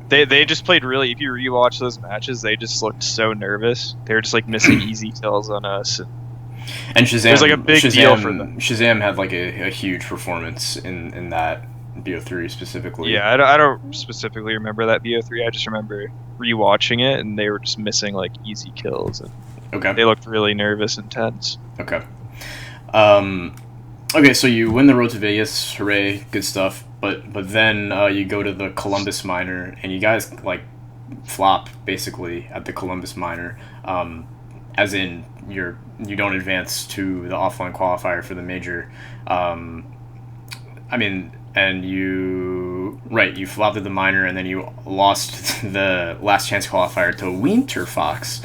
they just played really. If you rewatch those matches, they just looked so nervous. They were just like missing easy kills on us. And Shazam, it was like a big deal for them. Shazam had like a huge performance in that BO3 specifically. Yeah, I don't specifically remember that BO3. I just remember rewatching it, and they were just missing like easy kills. And okay. They looked really nervous and tense. Okay. Okay, so you win the Road to Vegas, hooray, good stuff. But then you go to the Columbus Minor, and you guys like flop basically at the Columbus Minor, as in you don't advance to the offline qualifier for the major. I mean. And you flopped at the minor, and then you lost the last chance qualifier to Winterfox.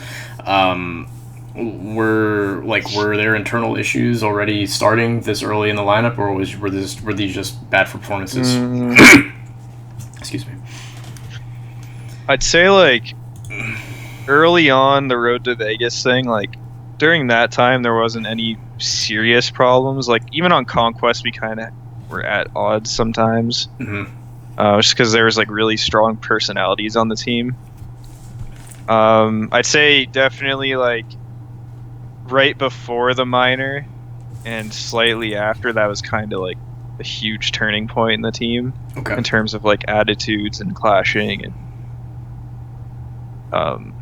Were there internal issues already starting this early in the lineup, or were these just bad performances? Excuse me. I'd say like early on the Road to Vegas thing, like during that time there wasn't any serious problems. Like even on Conquest we kind of were at odds sometimes, just because there was like really strong personalities on the team. I'd say definitely like right before the minor and slightly after, that was kind of like a huge turning point in the team in terms of like attitudes and clashing and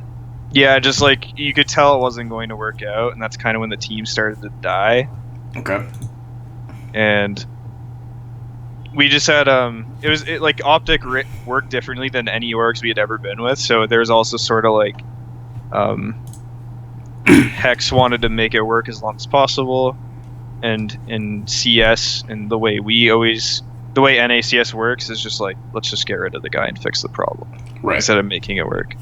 yeah, just like you could tell it wasn't going to work out, and that's kind of when the team started to die. And we just had like OpTic worked differently than any orgs we had ever been with, so there was also sort of like Hex wanted to make it work as long as possible, and in CS and the way NACS works is just like, let's just get rid of the guy and fix the problem instead of making it work.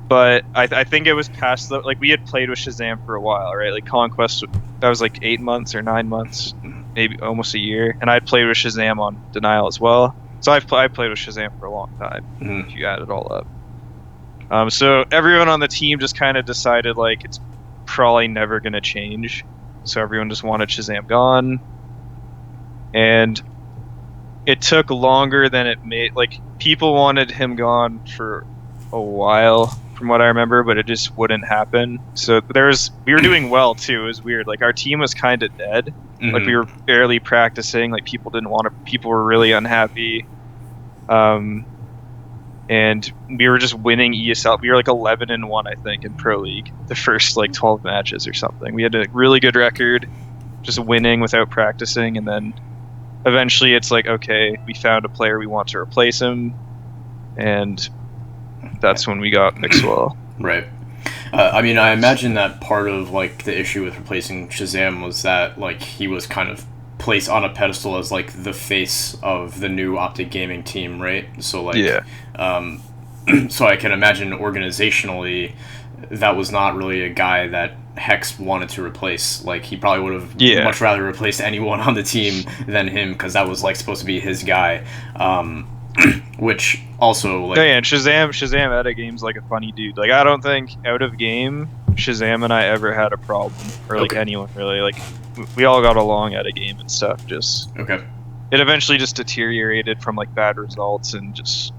But I think it was past like we had played with Shazam for a while, right? Like Conquest, that was like 8 months or 9 months, maybe almost a year, and I'd played with Shazam on Denial as well. So I played with Shazam for a long time, if you add it all up. So everyone on the team just kind of decided like it's probably never gonna change. So everyone just wanted Shazam gone, and it took longer than it made. Like people wanted him gone for a while, from what I remember, but it just wouldn't happen. So we were doing well too. It was weird. Like our team was kind of dead. Like we were barely practicing. Like people were really unhappy. And we were just winning ESL. We were like 11-1, I think, in Pro League the first like 12 matches or something. We had a really good record, just winning without practicing, and then eventually it's like, okay, we found a player, we want to replace him, and that's when we got mixwell. Right. I mean, I imagine that part of like the issue with replacing Shazam was that like he was kind of placed on a pedestal as like the face of the new OpTic gaming team, right? So like, Yeah. So I can imagine organizationally that was not really a guy that Hex wanted to replace. Like he probably would have much rather replaced anyone on the team than him, because that was like supposed to be his guy. Which also like, and Shazam out of game's like a funny dude. Like I don't think out of game Shazam and I ever had a problem, or like anyone really. Like we all got along out of game and stuff. Just okay. It eventually just deteriorated from like bad results and just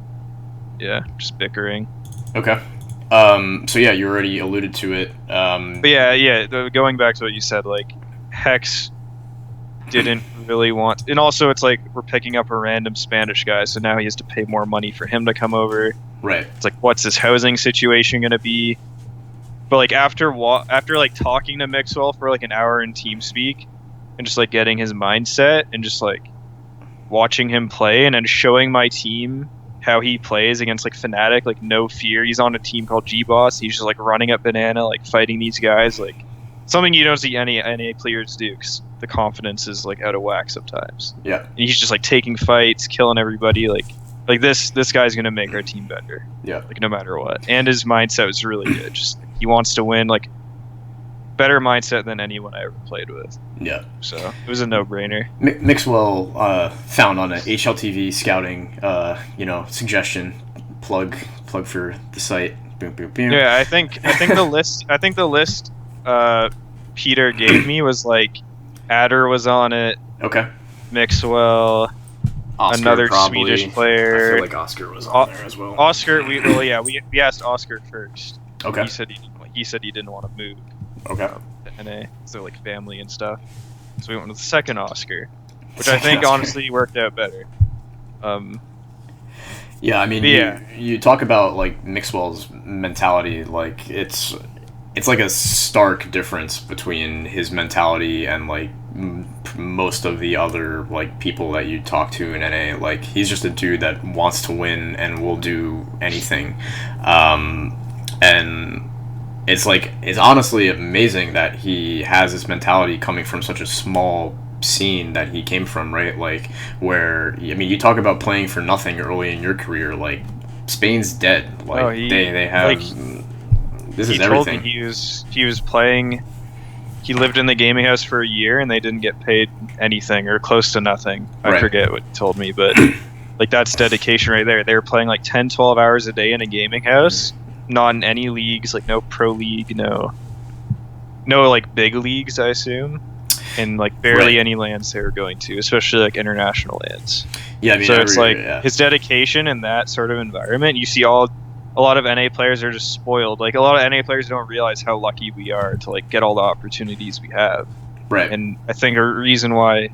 bickering. Okay. So yeah, you already alluded to it. But yeah. Going back to what you said, like Hex didn't really want, and also it's like we're picking up a random Spanish guy, so now he has to pay more money for him to come over. Right. It's like, what's his housing situation gonna be? But like after like talking to mixwell for like an hour in TeamSpeak, and just like getting his mindset and just like watching him play, and then showing my team how he plays against like Fnatic, like no fear. He's on a team called G-Boss. He's just like running up banana, like fighting these guys, like something you don't see any NA players do, because the confidence is like out of whack sometimes. Yeah. And he's just like taking fights, killing everybody. Like this guy's gonna make our team better. Yeah. Like no matter what. And his mindset was really good. Just he wants to win. Like better mindset than anyone I ever played with. Yeah. So it was a no-brainer. Mixwell found on a HLTV scouting, suggestion plug for the site. Boom, boom, boom. Yeah, I think the list Peter gave me was like adreN was on it. Okay. Mixwell, Oscar, another probably. Swedish player. I feel like Oscar was on there as well. Oscar, we asked Oscar first. Okay. He said he didn't want to move. Okay. To NA, so like family and stuff. So we went with the second Oscar, which I think honestly worked out better. Yeah, I mean, you talk about like Mixwell's mentality, like it's like a stark difference between his mentality and like most of the other like people that you talk to in NA. Like he's just a dude that wants to win and will do anything, and it's honestly amazing that he has this mentality coming from such a small scene that he came from, right? Like where, I mean, you talk about playing for nothing early in your career, like Spain's dead. Like they have, like, this is everything. He was playing. He lived in the gaming house for a year and they didn't get paid anything or close to nothing. I forget what he told me, but like that's dedication right there. They were playing like 10, 12 hours a day in a gaming house, not in any leagues, like no pro league, no like big leagues, I assume, and like barely any lands they were going to, especially like international lands. Yeah, I mean, so it's like his dedication in that sort of environment. You see a lot of NA players are just spoiled. Like a lot of NA players don't realize how lucky we are to like get all the opportunities we have. Right. And I think a reason why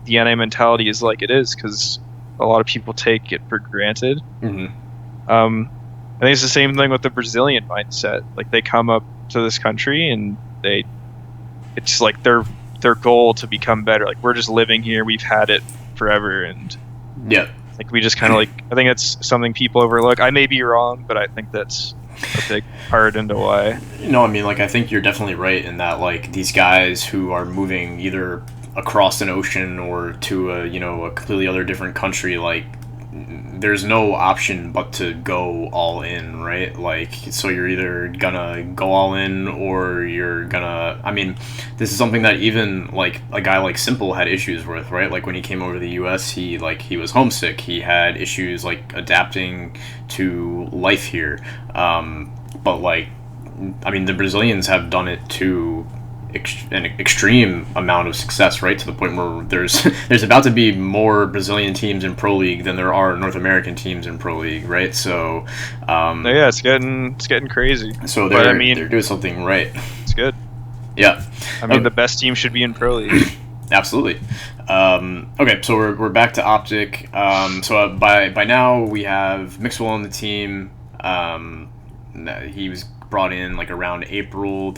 the NA mentality is like it is because a lot of people take it for granted. Mm-hmm. I think it's the same thing with the Brazilian mindset. Like they come up to this country and it's like their goal to become better. Like we're just living here, we've had it forever, and like we just kind of like, I think that's something people overlook. I may be wrong, but I think that's a big part into why. No, I mean, like I think you're definitely right in that like these guys who are moving either across an ocean or to a completely other different country, like there's no option but to go all in, right? Like, so you're either gonna go all in or you're gonna, I mean, this is something that even like a guy like Simple had issues with, right? Like when he came over to the US, he was homesick. He had issues like adapting to life here. But like, I mean, the Brazilians have done it to an extreme amount of success, right, to the point where there's about to be more Brazilian teams in Pro League than there are North American teams in Pro League, right? So yeah, it's getting crazy. So they're doing something right. It's good. Yeah, I mean the best team should be in Pro League. Absolutely. Okay, so we're back to OpTic. So by now we have mixwell on the team. He was brought in like around April.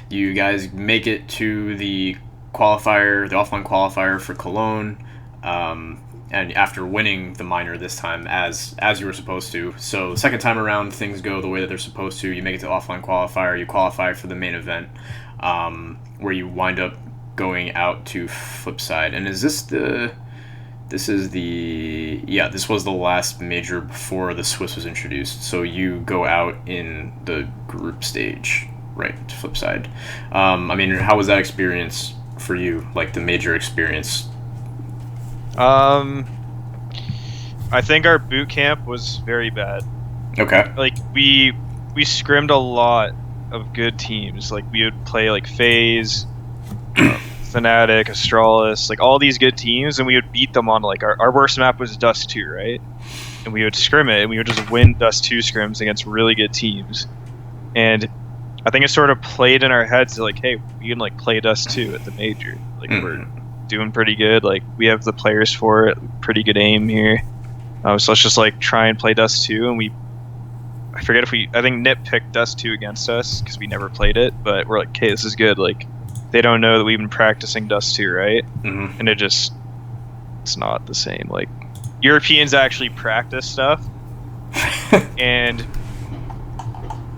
You guys make it to the qualifier, the offline qualifier for Cologne, and after winning the minor this time as you were supposed to. So the second time around, things go the way that they're supposed to. You make it to offline qualifier, you qualify for the main event, where you wind up going out to Flipside. And is this the... This was the last major before the Swiss was introduced. So you go out in the group stage, right, to Flipside. I mean, how was that experience for you, like the major experience? I think our boot camp was very bad. Okay. Like we scrimmed a lot of good teams. Like we would play like FaZe, Fnatic, Astralis, like all these good teams, and we would beat them on like our worst map was Dust 2, right? And we would scrim it, and we would just win Dust 2 scrims against really good teams. And I think it sort of played in our heads like, hey, we can like play Dust 2 at the major. Like we're doing pretty good. Like we have the players for it. Pretty good aim here. So let's just like try and play Dust 2. And I think Nip picked Dust 2 against us because we never played it. But we're like, okay, this is good. Like they don't know that we've been practicing Dust 2, right? Mm-hmm. And it's not the same. Like Europeans actually practice stuff, and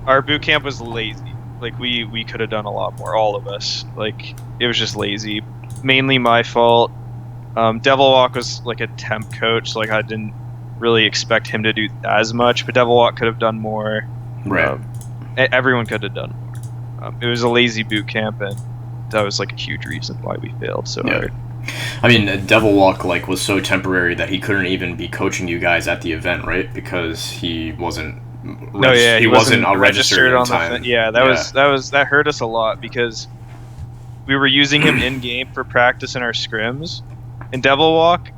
our boot camp was lazy. Like we could have done a lot more, all of us. Like it was just lazy. Mainly my fault. Devilwalk was like a temp coach, so like I didn't really expect him to do as much, but Devilwalk could have done more. Right. Everyone could have done more. It was a lazy boot camp, and that was like a huge reason why we failed so hard. I mean, Devilwalk like was so temporary that he couldn't even be coaching you guys at the event, right? Because he wasn't. He wasn't registered on the time. That hurt us a lot because we were using him in game for practice in our scrims. In Devilwalk,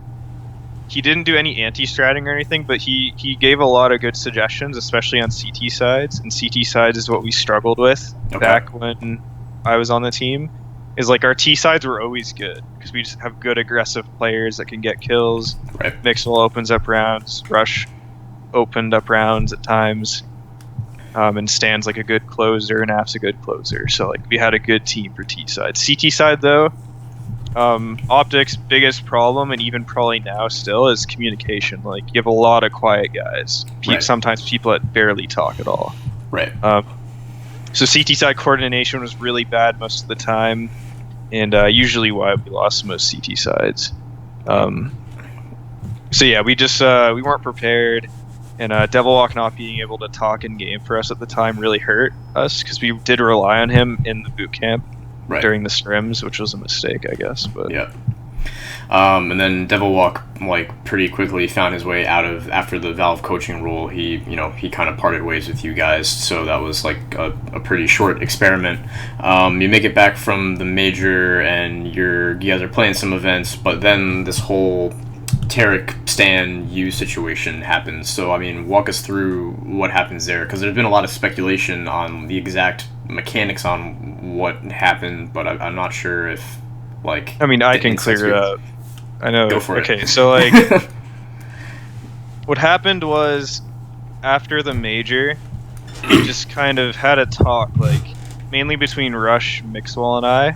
he didn't do any anti-stratting or anything, but he gave a lot of good suggestions, especially on CT sides. And CT sides is what we struggled with back when I was on the team. Is like our T sides were always good because we just have good aggressive players that can get kills. Right. Mixwell opens up rounds. Rush opened up rounds at times. And Stan's like a good closer, and App's a good closer. So like we had a good team for T side. CT side though, OpTic's biggest problem, and even probably now still, is communication. Like you have a lot of quiet guys. Sometimes people that barely talk at all. Right. So CT side coordination was really bad most of the time, and usually why we lost most CT sides. So yeah, we just we weren't prepared, and Devilwalk not being able to talk in game for us at the time really hurt us because we did rely on him in the boot camp during the scrims, which was a mistake, I guess. But yeah. And then Devilwalk like pretty quickly found his way out of, after the Valve coaching rule, he kind of parted ways with you guys, so that was like a pretty short experiment. You make it back from the major and you guys are playing some events, but then this whole Tarik Stan U situation happens. So I mean, walk us through what happens there, because there's been a lot of speculation on the exact mechanics on what happened, but I'm not sure if like. I mean, I can clear it up. I know. Go for it. Okay, so like, what happened was after the major, we just kind of had a talk, like mainly between Rush, Mixwell, and I,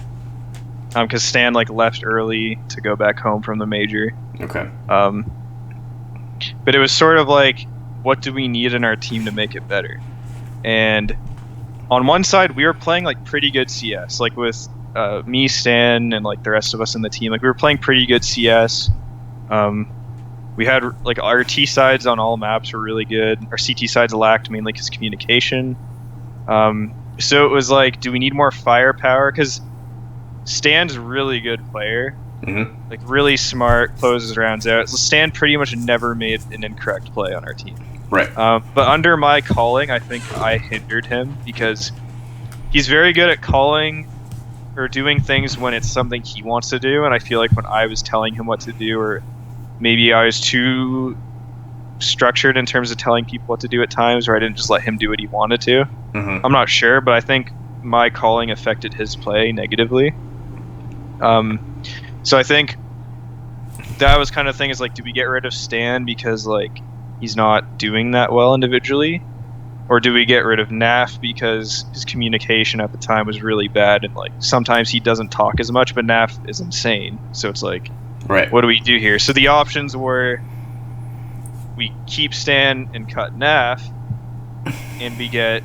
because Stan like left early to go back home from the major. Okay. But it was sort of like, what do we need in our team to make it better? And on one side, we were playing like pretty good CS, like with me, Stan, and like the rest of us in the team. Like we were playing pretty good CS. We had like our T sides on all maps were really good. Our CT sides lacked mainly because communication. So it was like, do we need more firepower? Because Stan's a really good player. Mm-hmm. Like really smart, closes rounds out. So Stan pretty much never made an incorrect play on our team. Right. But under my calling, I think I hindered him because he's very good at calling or doing things when it's something he wants to do. And I feel like when I was telling him what to do, or maybe I was too structured in terms of telling people what to do at times, or I didn't just let him do what he wanted to. Mm-hmm. I'm not sure, but I think my calling affected his play negatively. So I think that was kind of thing is like, do we get rid of Stan because like he's not doing that well individually, or do we get rid of Naf because his communication at the time was really bad, and like sometimes he doesn't talk as much, but Naf is insane. So it's like, Right. what do we do here? So the options were we keep Stan and cut Naf, and we get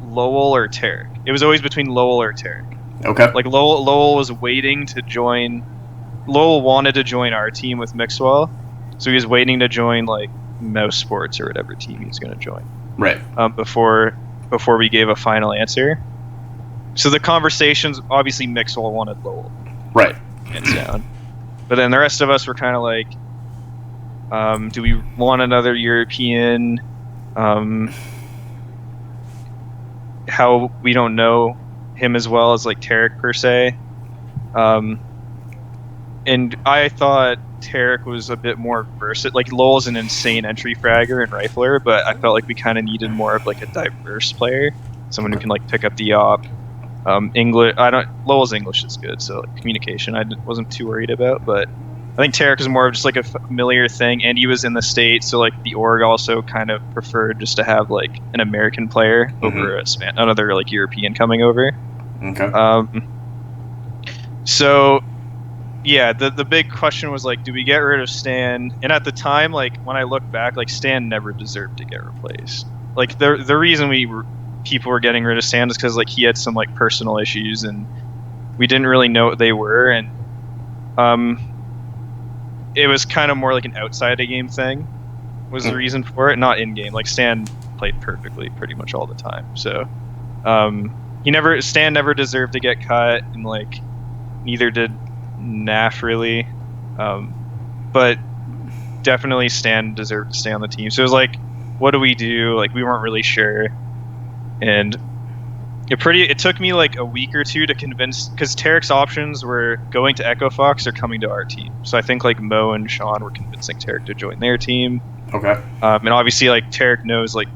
loWel or tarik. It was always between loWel or tarik. Okay. Like loWel was waiting to join. loWel wanted to join our team with mixwell, so he was waiting to join like Mouse Sports or whatever team he was going to join. Right. Before we gave a final answer. So the conversations, obviously mixwell wanted loWel. Right. Hands down. But then the rest of us were kind of like, do we want another European? How we don't know him as well as like tarik per se. And I thought tarik was a bit more versatile. Like loWel's an insane entry fragger and rifler, but I felt like we kind of needed more of like a diverse player, someone who can like pick up the op. English, loWel's English is good, so like, communication wasn't too worried about. But I think tarik is more of just like a familiar thing, and he was in the States, so like the org also kind of preferred just to have like an American player over another like European coming over. Okay. So yeah, the big question was like, do we get rid of Stan? And at the time, like when I look back, like Stan never deserved to get replaced. Like the reason people were getting rid of Stan is because like he had some like personal issues, and we didn't really know what they were, and it was kind of more like an outside the game thing was the reason for it, not in game. Like Stan played perfectly pretty much all the time, so Stan never deserved to get cut, and like neither did Naf really, but definitely Stan deserved to stay on the team. So it was like, what do we do? Like we weren't really sure, and it took me like a week or two to convince, because tarik's options were going to EchoFox or coming to our team. So I think like Mo and Sean were convincing tarik to join their team. Okay. And obviously like tarik knows like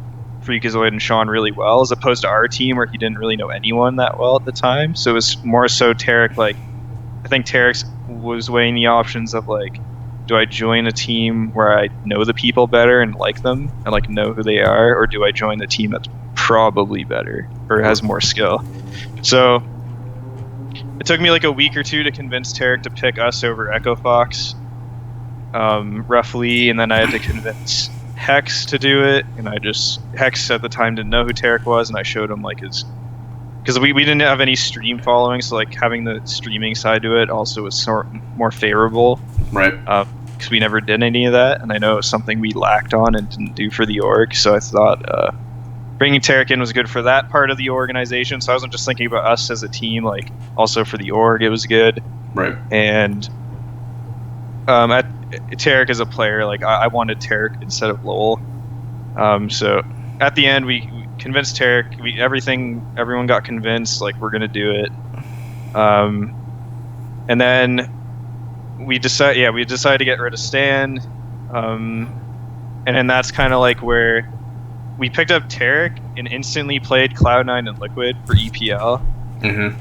Freakazoid and Sean really well, as opposed to our team where he didn't really know anyone that well at the time. So it was more so tarik, like I think tarik was weighing the options of like, do I join a team where I know the people better and like them and like know who they are, or do I join the team that's probably better or has more skill? So it took me like a week or two to convince tarik to pick us over EchoFox, roughly, and then I had to convince Hex to do it, and Hex at the time didn't know who tarik was, and I showed him like his, because we didn't have any stream following, so like having the streaming side to it also was more favorable, right? Because we never did any of that, and I know it was something we lacked on and didn't do for the org. So I thought bringing tarik in was good for that part of the organization. So I wasn't just thinking about us as a team, like also for the org it was good, right? And tarik as a player, like I wanted tarik instead of loWel. So at the end we convinced tarik. Everyone got convinced, like we're gonna do it. And then we decided to get rid of Stan. And then that's kind of like where we picked up tarik and instantly played Cloud9 and Liquid for EPL.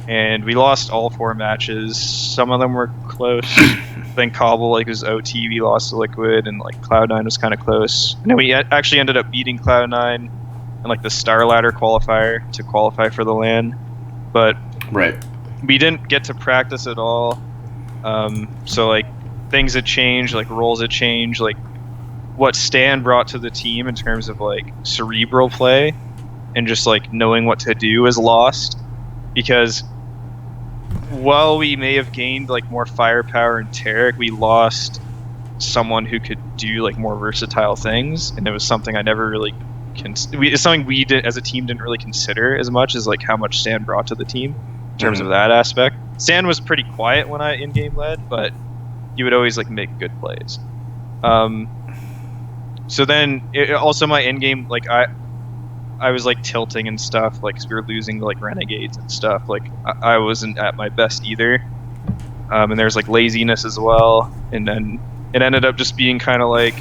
And we lost all 4 matches. Some of them were close. I think Cobble like was OT. We lost to Liquid, and like Cloud9 was kind of close. And then we actually ended up beating Cloud9 in like the Star Ladder qualifier to qualify for the LAN. But we didn't get to practice at all. So like things had changed, like roles had changed, like what Stan brought to the team in terms of like cerebral play and just like knowing what to do is lost, because while we may have gained like more firepower in tarik, we lost someone who could do like more versatile things, and it was something I never really it's something we did as a team didn't really consider as much as like how much Stan brought to the team in terms of that aspect. Stan was pretty quiet when I in-game led, but he would always like make good plays. So then also my in-game, like I was like tilting and stuff, like 'cause we were losing like renegades and stuff. Like I wasn't at my best either. And there's like laziness as well. And then it ended up just being kind of like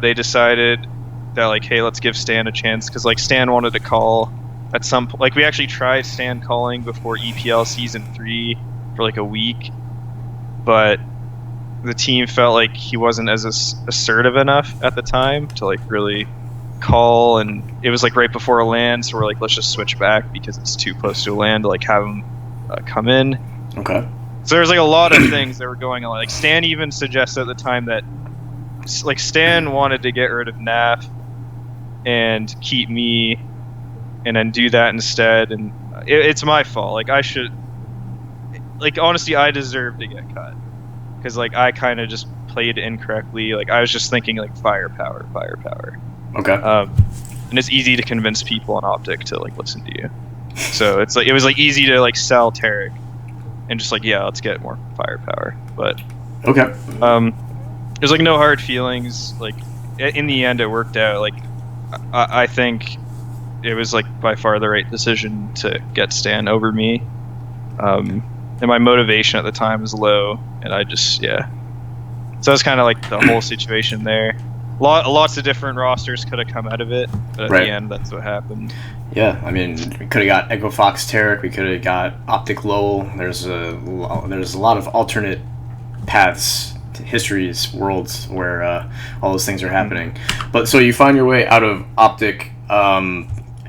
they decided that like, hey, let's give Stan a chance, because like Stan wanted to call at some point. Like we actually tried Stan calling before EPL season 3 for like a week, but the team felt like he wasn't as assertive enough at the time to like really call, and it was like right before a land, so we're like, let's just switch back because it's too close to a land to like have him come in. Okay. So there's like a lot of things that were going on. Like Stan even suggested at the time that like Stan wanted to get rid of Naf and keep me, and then do that instead. And it's my fault. Like I should, like honestly, I deserve to get cut because like I kind of just played incorrectly. Like I was just thinking like firepower. Okay. And it's easy to convince people on OpTic to like listen to you. So it's like it was like easy to like sell Tarik and just like, yeah, let's get more firepower. But okay. There's like no hard feelings. Like in the end, it worked out. Like I think it was like by far the right decision to get Stan over me. And my motivation at the time was low, and I just So that's kind of like the whole situation there. Lots of different rosters could have come out of it, but at the end, that's what happened. Yeah, I mean, we could have got Echo Fox Tarik, we could have got OpTic loWel. There's a lot of alternate paths, histories, worlds where all those things are happening. But so you find your way out of OpTic,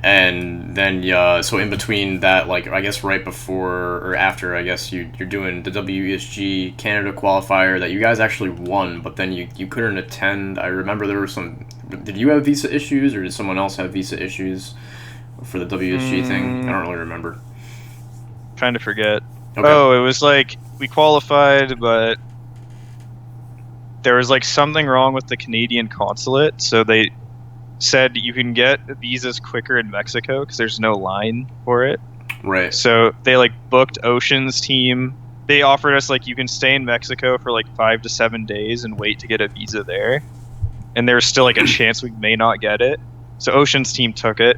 and then so in between that, like I guess right before or after, I guess you're doing the WESG Canada qualifier that you guys actually won, but then you couldn't attend. I remember there were some. Did you have visa issues, or did someone else have visa issues for the WESG thing? I don't really remember. Trying to forget. Okay. Oh, it was like we qualified, but there was like something wrong with the Canadian consulate, so they said you can get visas quicker in Mexico because there's no line for it. Right. So they like booked Ocean's team. They offered us like you can stay in Mexico for like 5 to 7 days and wait to get a visa there. And there's still like a chance we may not get it. So Ocean's team took it.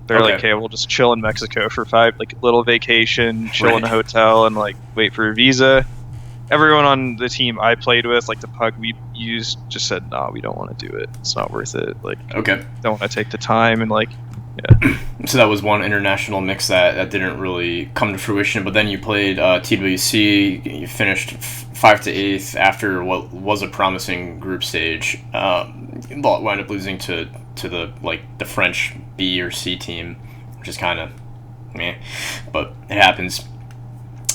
They're like, okay, we'll just chill in Mexico for 5, like little vacation, chill in a hotel and like wait for a visa. Everyone on the team I played with, like the pug we used, just said, "Nah, we don't want to do it. It's not worth it. Like, don't want to take the time." And like, So that was one international mix that didn't really come to fruition. But then you played TWC. You finished 5 to 8th after what was a promising group stage. Wound up losing to the French B or C team, which is kind of meh, but it happens.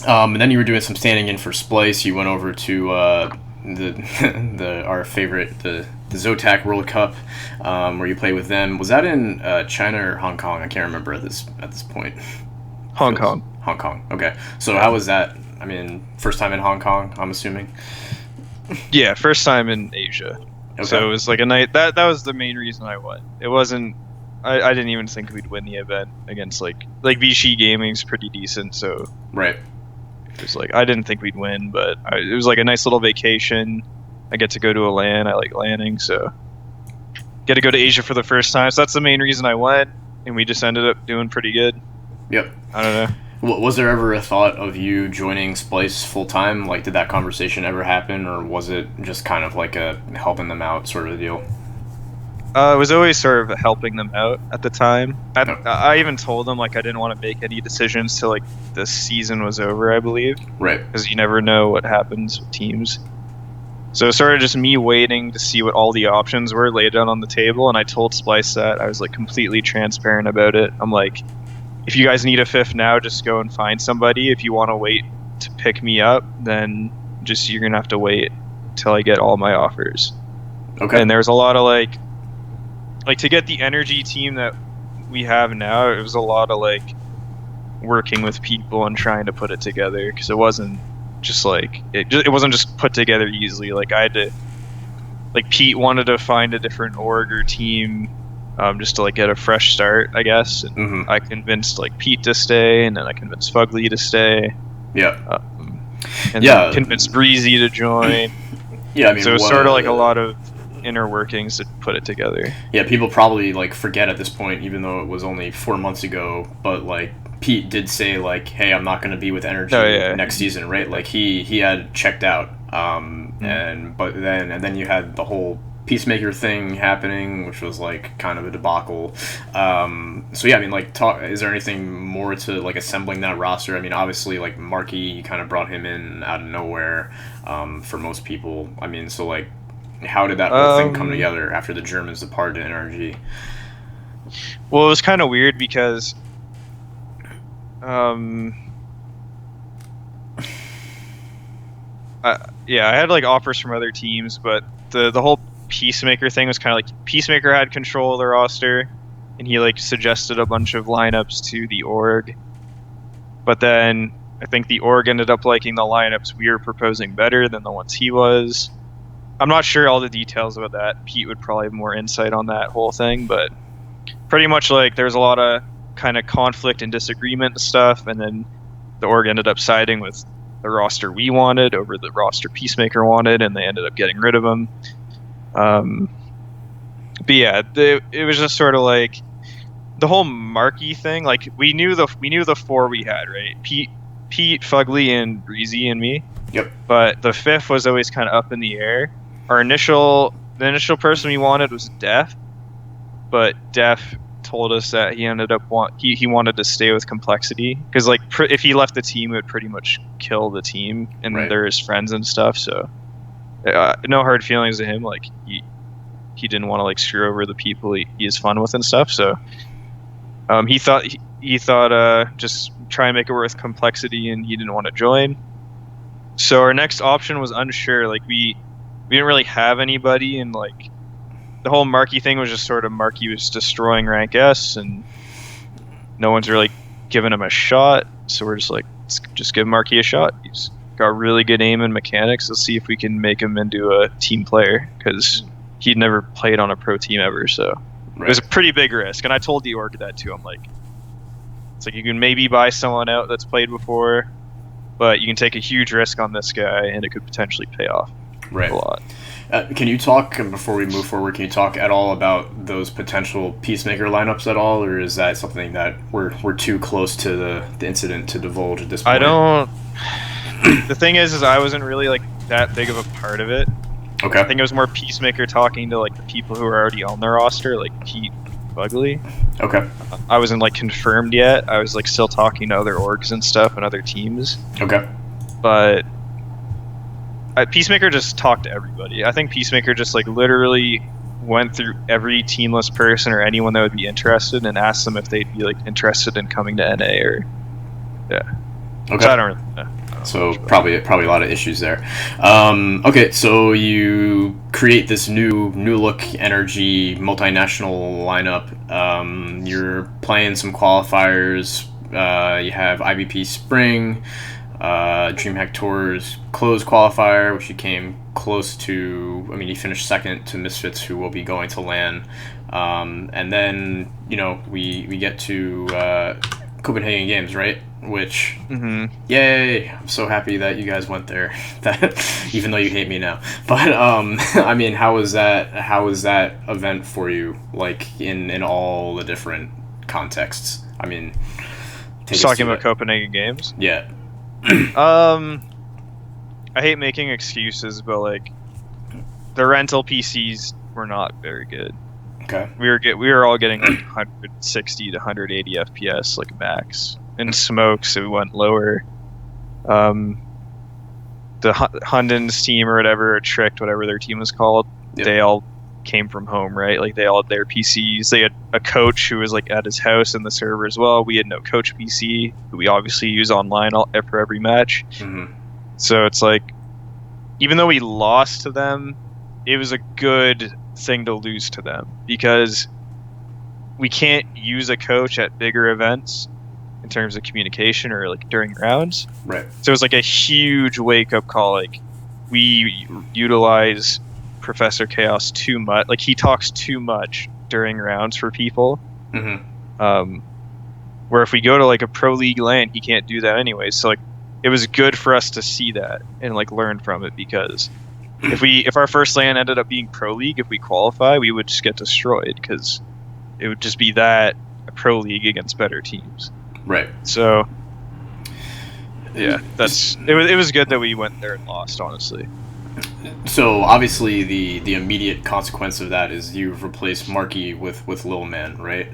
And then you were doing some standing in for Splyce. You went over to our favorite the Zotac World Cup, where you played with them. Was that in China or Hong Kong? I can't remember at this point. Hong Kong. Hong Kong. Okay. So how was that? I mean, first time in Hong Kong, I'm assuming. Yeah, first time in Asia. Okay. So it was like a night. That was the main reason I won. It wasn't. I didn't even think we'd win the event against like VG Gaming's pretty decent. So right. It was like I didn't think we'd win, but it was like a nice little vacation. I get to go to a LAN. I like landing, so get to go to Asia for the first time. So that's the main reason I went, and we just ended up doing pretty good. Yep. I don't know. Was there ever a thought of you joining Splyce full time? Like, did that conversation ever happen, or was it just kind of like a helping them out sort of deal? It was always sort of helping them out at the time. I even told them like I didn't want to make any decisions till like the season was over, I believe. Right. Because you never know what happens with teams. So it started just me waiting to see what all the options were laid out on the table, and I told Splyce that. I was like completely transparent about it. I'm like, if you guys need a fifth now, just go and find somebody. If you want to wait to pick me up, then just you're gonna have to wait till I get all my offers. Okay. And there's a lot of like to get the energy team that we have now, it was a lot of like working with people and trying to put it together, because it wasn't just like it wasn't just put together easily. Like I had to, like Pete wanted to find a different org or team, just to like get a fresh start, I guess. And I convinced like Pete to stay, and then I convinced FugLy to stay. Yeah. And then convinced Breezy to join. Yeah, I mean, so it was sort of like a lot of inner workings to put it together. Yeah, people probably like forget at this point, even though it was only 4 months ago, but like Pete did say like, hey, I'm not going to be with Energy next season, right? Like he had checked out, and then you had the whole Peacemaker thing happening, which was like kind of a debacle. So yeah, I mean, like, is there anything more to like assembling that roster? I mean, obviously like MarkE, you kind of brought him in out of nowhere, for most people. I mean, so like, how did that whole thing come together after the Germans departed NRG? Well, it was kind of weird because, yeah, I had like offers from other teams, but the whole Peacemaker thing was kind of like Peacemaker had control of the roster, and he like suggested a bunch of lineups to the org. But then I think the org ended up liking the lineups we were proposing better than the ones he was. I'm not sure all the details about that. Pete would probably have more insight on that whole thing, but pretty much like there's a lot of kind of conflict and disagreement and stuff, and then the org ended up siding with the roster we wanted over the roster Peacemaker wanted, and they ended up getting rid of him. But yeah, it was just sort of like the whole MarkE thing. Like we knew the four we had, right? Pete, FugLy, and Breezy, and me. Yep. But the fifth was always kind of up in the air. The initial person we wanted was Def, but Def told us that he ended up he wanted to stay with Complexity because like if he left the team, it would pretty much kill the team, and right. They're his friends and stuff. So no hard feelings to him. Like he didn't want to like screw over the people he is fun with and stuff. So he thought just try and make it worth Complexity, and he didn't want to join. So our next option was unsure. Like we didn't really have anybody, and like the whole MarkE thing was just sort of MarkE was destroying rank S, and no one's really giving him a shot. So we're just like, let's just give MarkE a shot. He's got really good aim and mechanics. Let's see if we can make him into a team player, because he'd never played on a pro team ever. So It was a pretty big risk, and I told the org that too. I'm like, it's like you can maybe buy someone out that's played before, but you can take a huge risk on this guy, and it could potentially pay off a lot. Can you talk, before we move forward, can you talk at all about those potential Peacemaker lineups at all, or is that something that we're too close to the incident to divulge at this point? I don't... The thing is I wasn't really like that big of a part of it. Okay. I think it was more Peacemaker talking to like the people who are already on their roster, like Pete, FugLy. Okay. I wasn't like confirmed yet. I was like still talking to other orgs and stuff and other teams. Okay. But Peacemaker just talked to everybody. I think Peacemaker just like literally went through every teamless person or anyone that would be interested and asked them if they'd be like interested in coming to NA or Okay. So I don't really know. So probably a lot of issues there. Okay, so you create this new look energy multinational lineup. You're playing some qualifiers. You have IBP Spring, DreamHack Tour's closed qualifier, which you came close to. I mean, you finished second to Misfits, who will be going to LAN. And then we get to Copenhagen Games, right? Which, yay! I'm so happy that you guys went there. That even though you hate me now, but I mean, how was that event for you? Like in all the different contexts. I mean, just talking about Copenhagen Games. Yeah. I hate making excuses, but like the rental PCs were not very good. Okay. We were all getting like 160 to 180 FPS like max. In smokes, it went lower. The Hunden's team or whatever, or Tricked, whatever their team was called, They all came from home, right? Like they all had their PCs. They had a coach who was like at his house in the server as well. We had no coach PC, who we obviously use online for every match. So it's like, even though we lost to them, it was a good thing to lose to them, because we can't use a coach at bigger events in terms of communication or like during rounds. Right. So it was like a huge wake up call. Like we utilize Professor Chaos too much. Like he talks too much during rounds for people. Where if we go to like a pro league LAN, he can't do that anyway. So like it was good for us to see that and like learn from it, because if our first LAN ended up being pro league, if we qualify, we would just get destroyed, because it would just be that a pro league against better teams. Right. So, yeah, it was good that we went there and lost, honestly. So obviously the immediate consequence of that is you've replaced MarkE with LILMAN, right?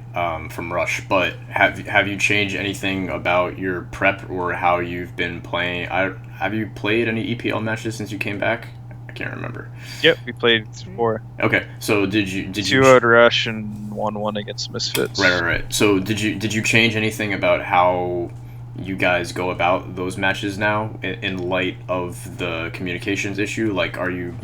From Rush. But have you changed anything about your prep or how you've been playing? Have you played any EPL matches since you came back? I can't remember. Yep, we played 4. Okay, so did you 2-0 Rush and 1-1 against Misfits. Right. So did you change anything about how you guys go about those matches now in light of the communications issue? Like, are you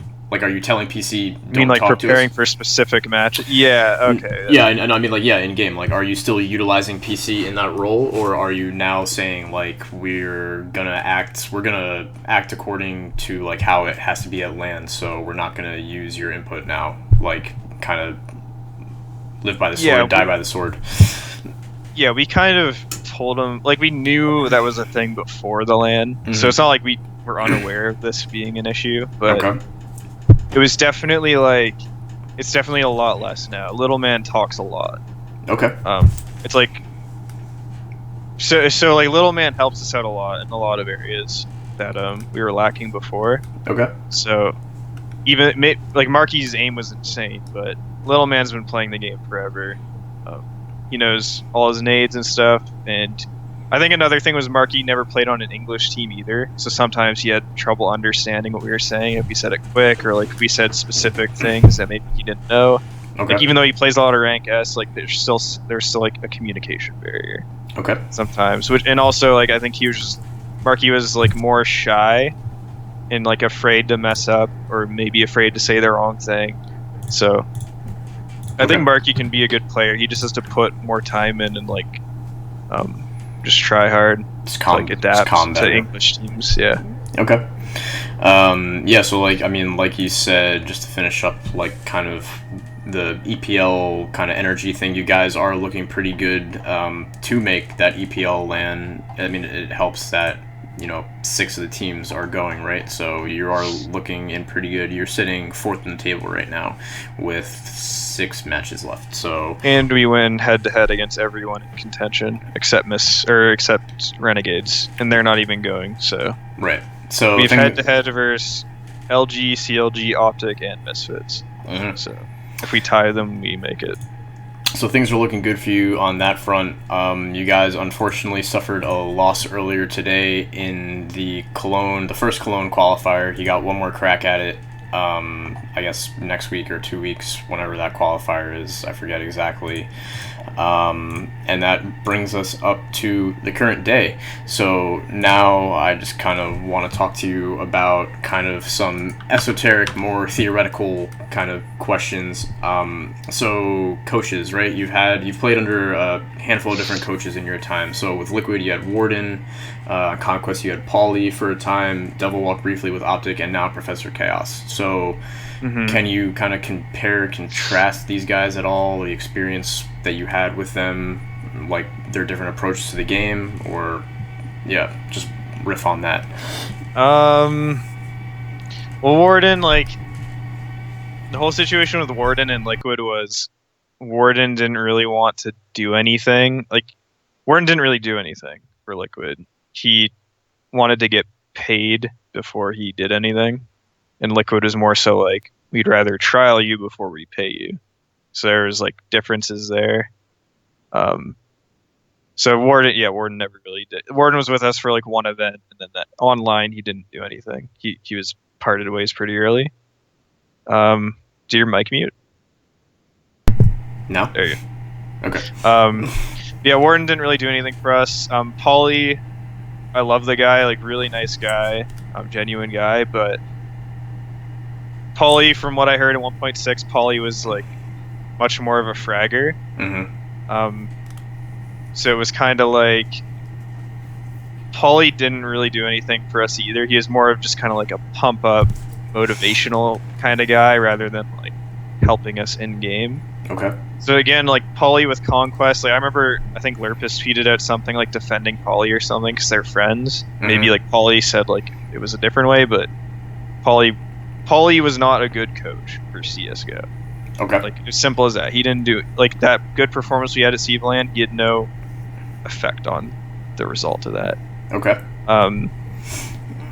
telling PC? Don't I mean, like talk preparing to us? for specific matches? Yeah. Okay. Yeah, and I mean, like, yeah, in game, like, are you still utilizing PC in that role, or are you now saying like we're gonna act according to like how it has to be at LAN, so we're not gonna use your input now, like, kind of live by the sword, die by the sword. Yeah, we kind of told them, like, we knew that was a thing before the LAN, so it's not like we were unaware of this being an issue, but it was definitely like, it's definitely a lot less now. LILMAN talks a lot. Okay. It's like, so like LILMAN helps us out a lot in a lot of areas that we were lacking before. Okay. So even like MarkE's aim was insane, but LILMAN's been playing the game forever. He knows all his nades and stuff, and I think another thing was MarkE never played on an English team either, so sometimes he had trouble understanding what we were saying if we said it quick, or like if we said specific things that maybe he didn't know. Okay. Like, even though he plays a lot of rank S, like there's still like a communication barrier. Okay. Sometimes, and also like I think MarkE was like more shy and like afraid to mess up, or maybe afraid to say the wrong thing. So I think MarkE can be a good player. He just has to put more time in and like just try hard to like adapt to English teams. Yeah. Okay. Yeah, so like, I mean, like you said, just to finish up, like, kind of the EPL kind of energy thing, you guys are looking pretty good to make that EPL LAN. I mean, it helps that, you know, 6 of the teams are going, right? So you are looking in pretty good. You're sitting 4th in the table right now with 6 matches left. So, and we win head-to-head against everyone in contention except Renegades, and they're not even going. So right. So we've head-to-head versus LG, CLG, OpTic, and Misfits. So if we tie them, we make it. So things are looking good for you on that front. You guys unfortunately suffered a loss earlier today in the first Cologne qualifier. You got one more crack at it. I guess next week or 2 weeks, whenever that qualifier is, I forget exactly. And that brings us up to the current day. So now I just kind of want to talk to you about kind of some esoteric, more theoretical kind of questions. So coaches, right? You've played under a handful of different coaches in your time. So with Liquid, you had Warden. Conquest, you had pauLy for a time. Devilwalk briefly with OpTic, and now Professor Chaos. So can you kind of contrast these guys at all? The experience that you had with them, like their different approaches to the game, or just riff on that. Well, Warden, like the whole situation with Warden and Liquid was Warden didn't really want to do anything. Like Warden didn't really do anything for Liquid. He wanted to get paid before he did anything, and Liquid was more so like, we'd rather trial you before we pay you. So there's like differences there. So Warden never really did. Warden was with us for like one event, and then that online he didn't do anything. He was parted ways pretty early. Do your mic mute? No. There you go. Okay. Warden didn't really do anything for us. pauLy, I love the guy, like really nice guy, genuine guy, but pauLy, from what I heard in 1.6, pauLy was like much more of a fragger. So it was kind of like pauLy didn't really do anything for us either. He was more of just kind of like a pump up, motivational kind of guy rather than like helping us in game. Okay. So again, like pauLy with Conquest, like I think Lurpus tweeted out something like defending pauLy or something because they're friends. Maybe like pauLy said like it was a different way, but pauLy was not a good coach for CS:GO. Okay. Like as simple as that. He didn't do like that good performance we had at Sealand. He had no effect on the result of that. Okay.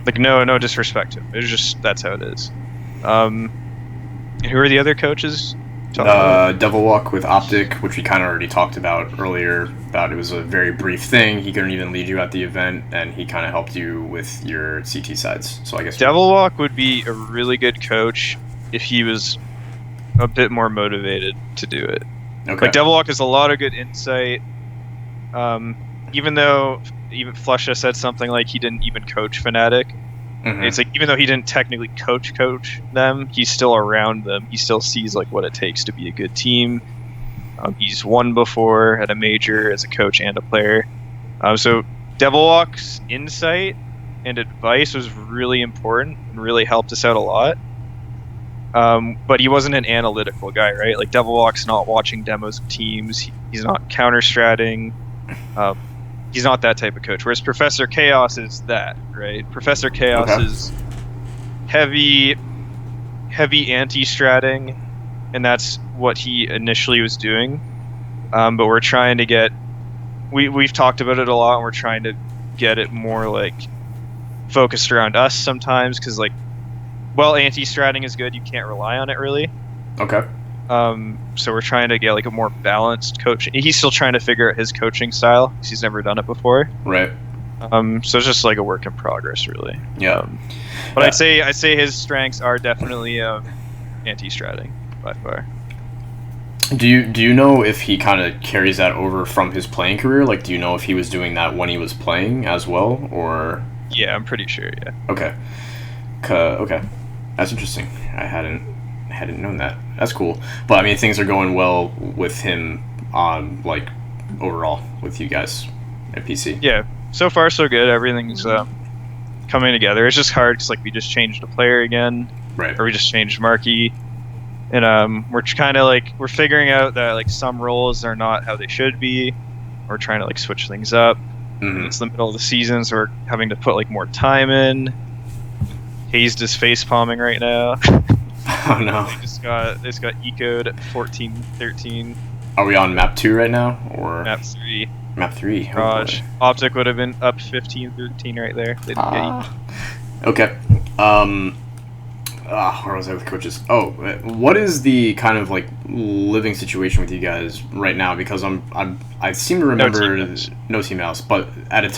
Like no disrespect to him. It was just that's how it is. Who are the other coaches? talk about? Devilwalk with OpTic, which we kind of already talked about earlier. About it was a very brief thing. He couldn't even lead you at the event, and he kind of helped you with your CT sides. So I guess Devilwalk would be a really good coach if he was a bit more motivated to do it. Okay. Like Devilwalk has a lot of good insight. Even though Flusha said something like he didn't even coach Fnatic. It's like even though he didn't technically coach them, he's still around them. He still sees like what it takes to be a good team. He's won before at a major as a coach and a player. So Devilwalk's insight and advice was really important and really helped us out a lot. But he wasn't an analytical guy, right? Like Devilwalk's not watching demos of teams. He's not counter-stratting. He's not that type of coach. Whereas Professor Chaos is that, right? Professor Chaos is heavy anti-stratting, and that's what he initially was doing. But we're trying to get... We've talked about it a lot, and we're trying to get it more, like, focused around us sometimes, because, like, well, anti-stratting is good. You can't rely on it, really. Okay. So we're trying to get like a more balanced coach. He's still trying to figure out his coaching style because he's never done it before. Right. So it's just like a work in progress, really. Yeah. But I'd say his strengths are definitely anti-stratting by far. Do you know if he kind of carries that over from his playing career? Like, do you know if he was doing that when he was playing as well, or? Yeah, I'm pretty sure. Yeah. Okay. Okay. That's interesting. I hadn't known that. That's cool. But I mean, things are going well with him on like overall with you guys at PC. Yeah, so far so good. Everything's coming together. It's just hard because like we just changed a player again, right? Or we just changed MarkE, and we're kind of like we're figuring out that like some roles are not how they should be. We're trying to like switch things up. It's the middle of the season, so we're having to put like more time in. Hazed is face palming right now. Oh no! It's got ecoed at 14-13. Are we on map 2 right now, or map 3? Map 3. Oh, gosh, OpTic would have been up 15-13 right there. They didn't get okay. Where was I with coaches? Oh, what is the kind of like living situation with you guys right now? Because I seem to remember no team house, but at a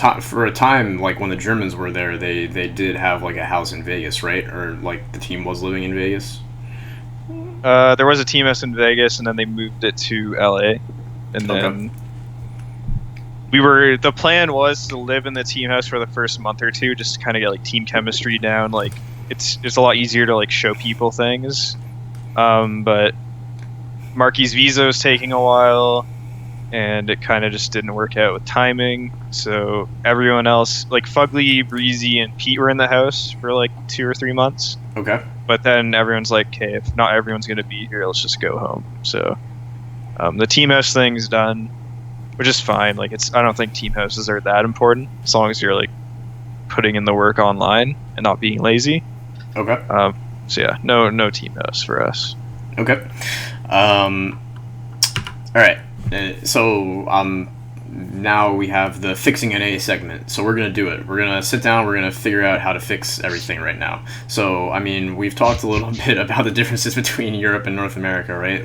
time like when the Germans were there, they did have like a house in Vegas, right? Or like the team was living in Vegas. There was a team house in Vegas, and then they moved it to LA, and then the plan was to live in the team house for the first month or two, just to kind of get like team chemistry down, like. It's a lot easier to like show people things, but MarkE's visa was taking a while, and it kind of just didn't work out with timing. So everyone else, like FugLy, Breezy, and Pete, were in the house for like 2 or 3 months. Okay. But then everyone's like, "Okay, if not everyone's gonna be here, let's just go home." So the team house thing's done, which is fine. Like I don't think team houses are that important as long as you're like putting in the work online and not being lazy. Okay. So yeah, no team house for us. Okay. All right. So now we have the fixing NA segment. So we're gonna do it. We're gonna sit down. We're gonna figure out how to fix everything right now. So I mean, we've talked a little bit about the differences between Europe and North America, right?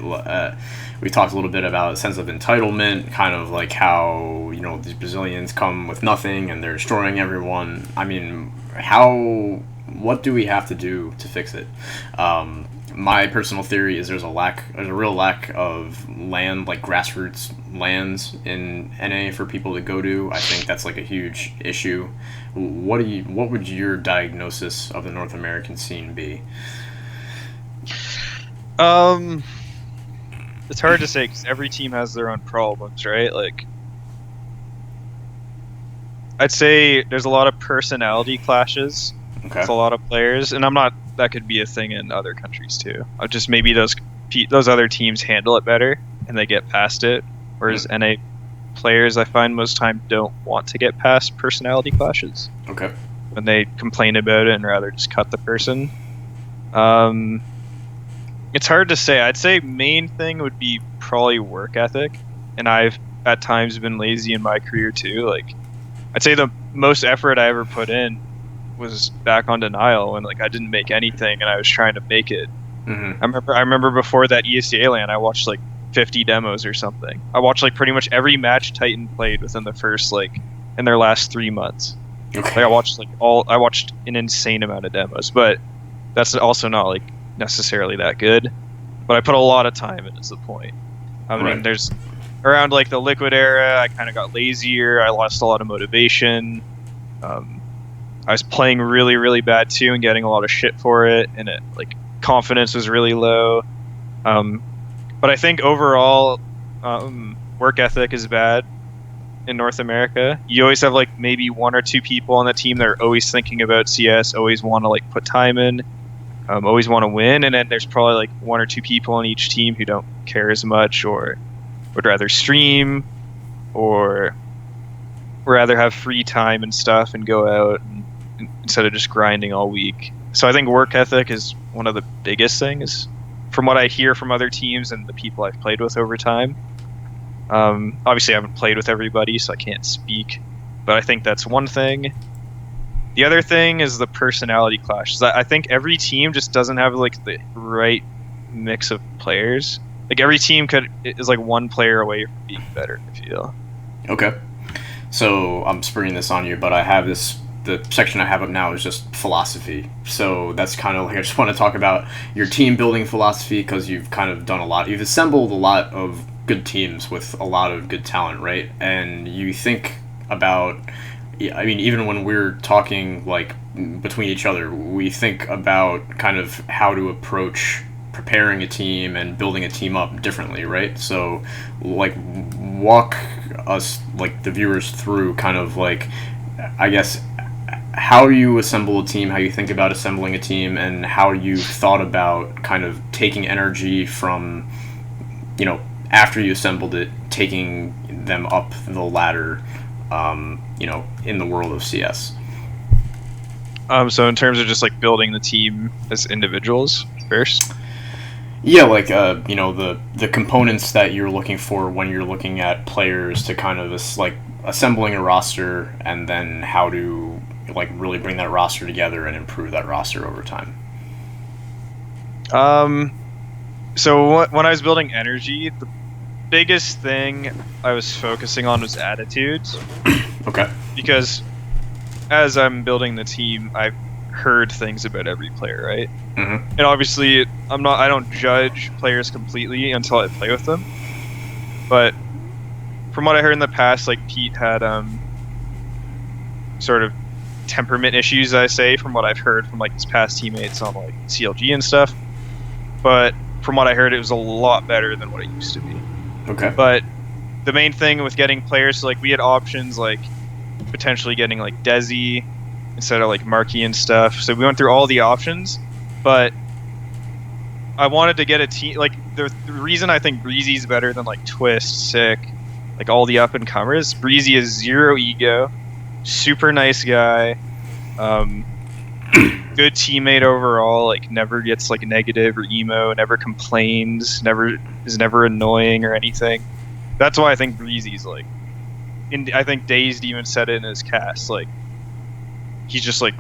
We talked a little bit about a sense of entitlement, kind of like how these Brazilians come with nothing and they're destroying everyone. I mean, what do we have to do to fix it? My personal theory is there's a real lack of land, like grassroots lands in NA for people to go to. I think that's like a huge issue. What would your diagnosis of the North American scene be? It's hard to say because every team has their own problems, right? Like, I'd say there's a lot of personality clashes. Okay. With a lot of players, and that could be a thing in other countries too. Just maybe those other teams handle it better and they get past it, whereas NA players, I find most time don't want to get past personality clashes. Okay. When they complain about it and rather just cut the person. It's hard to say. I'd say main thing would be probably work ethic, and I've at times been lazy in my career too. Like, I'd say the most effort I ever put in was back on denial when like I didn't make anything and I was trying to make it I remember before that ESL I watched like 50 demos or something. I watched like pretty much every match Titan played within the first like in their last 3 months. Okay. Like I watched an insane amount of demos, but that's also not like necessarily that good. But I put a lot of time in, is the point. I mean, Right. there's around like the Liquid era, I kind of got lazier. I lost a lot of motivation. I was playing really, really bad too and getting a lot of shit for it, and it like confidence was really low. But I think overall, work ethic is bad in North America. You always have like maybe 1 or 2 people on the team that are always thinking about CS, always want to like put time in, always want to win, and then there's probably like 1 or 2 people on each team who don't care as much or would rather stream or rather have free time and stuff and go out instead of just grinding all week. So I think work ethic is one of the biggest things from what I hear from other teams and the people I've played with over time. Obviously I haven't played with everybody, so I can't speak, but I think that's one thing. The other thing is the personality clash. I think every team just doesn't have like the right mix of players. Like every team is like one player away from being better, I feel. Okay. So I'm springing this on you, but I have the section I have up now is just philosophy. So that's kind of like, I just want to talk about your team building philosophy, because you've kind of done a lot. You've assembled a lot of good teams with a lot of good talent, right? And you think about, I mean, even when we're talking like between each other, we think about kind of how to approach preparing a team and building a team up differently, right? So like walk us, like the viewers, through kind of like, I guess, how you assemble a team, how you think about assembling a team, and how you thought about kind of taking energy from, you know, after you assembled it, taking them up the ladder, you know, in the world of CS. So in terms of just like building the team as individuals first? Yeah, like you know, the components that you're looking for when you're looking at players to kind of like assembling a roster, and then how to like really bring that roster together and improve that roster over time. So when I was building energy, the biggest thing I was focusing on was attitudes. Okay. Because as I'm building the team, I've heard things about every player, right? Mm-hmm. And obviously, I don't judge players completely until I play with them. But from what I heard in the past, like Pete had sort of temperament issues, I say, from what I've heard from like his past teammates on like CLG and stuff. But from what I heard, it was a lot better than what it used to be. Okay. But the main thing with getting players, like we had options like potentially getting like Desi instead of like MarkE and stuff. So we went through all the options, but I wanted to get a team. Like the reason I think Breezy's better than like Twist, Sick, like all the up and comers. Breezy is zero ego, super nice guy, good teammate overall. Like never gets like negative or emo, never complains, is never annoying or anything. That's why I think Breezy's like. I think Dazed even said it in his cast. Like he's just like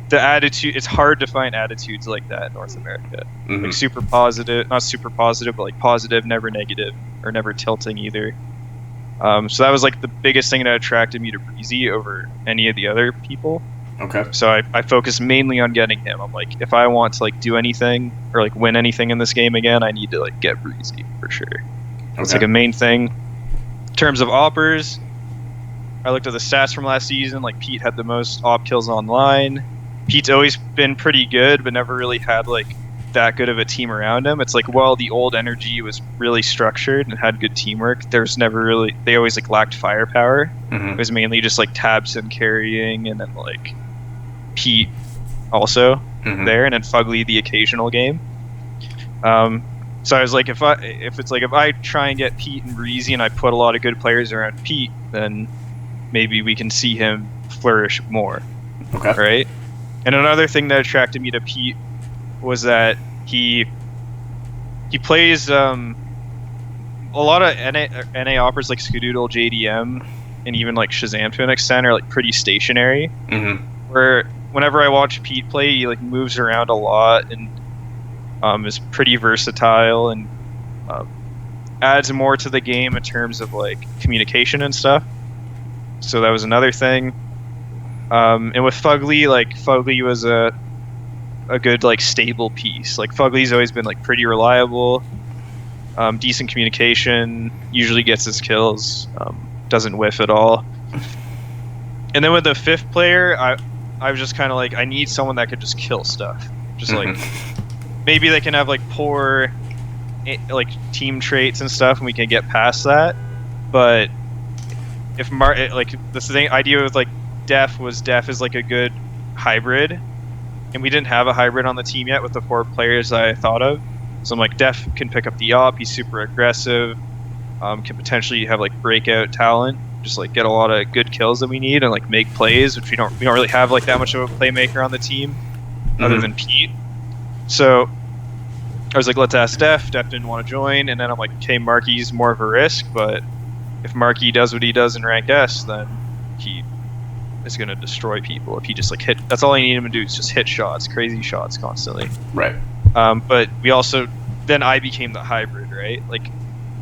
the attitude. It's hard to find attitudes like that in North America. Mm-hmm. Like super positive, not super positive, but like positive, never negative or never tilting either. So that was like the biggest thing that attracted me to Breezy over any of the other people. Okay. So I focused mainly on getting him. I'm like, if I want to like do anything or like win anything in this game again, I need to like get Breezy for sure. Okay. It's like a main thing. In terms of oppers, I looked at the stats from last season. Like Pete had the most op kills online. Pete's always been pretty good, but never really had like that good of a team around him. It's like, well, the old energy was really structured and had good teamwork. There's never really, they always like lacked firepower. Mm-hmm. It was mainly just like tabs carrying, and then like Pete also there, and then FugLy the occasional game. So I was like, if I try and get Pete and Breezy and I put a lot of good players around Pete, then maybe we can see him flourish more. Okay. Right? And another thing that attracted me to Pete was that he plays a lot of NA operas like Skadoodle, JDM, and even like Shazam to an extent are like pretty stationary. Mm-hmm. Where whenever I watch Pete play, he like moves around a lot, and is pretty versatile and adds more to the game in terms of like communication and stuff. So that was another thing. And with FugLy, like FugLy was a good like stable piece. Like FugLy's always been like pretty reliable, decent communication, usually gets his kills, doesn't whiff at all. And then with the 5th player, I was just kind of like, I need someone that could just kill stuff. Just like, maybe they can have like poor like team traits and stuff, and we can get past that. But if like this thing idea with like Def is like a good hybrid, and we didn't have a hybrid on the team yet with the 4 players I thought of. So I'm like, Def can pick up the op. He's super aggressive. Can potentially have like breakout talent. Just like get a lot of good kills that we need and like make plays, which we don't really have like that much of a playmaker on the team, other than Pete. So I was like, let's ask Def. Def didn't want to join, and then I'm like, okay, MarkE's more of a risk, but if MarkE does what he does in Rank S, then he is gonna destroy people. If he just like hit, that's all I need him to do is just hit shots, crazy shots constantly. Right. But we also then I became the hybrid, right? Like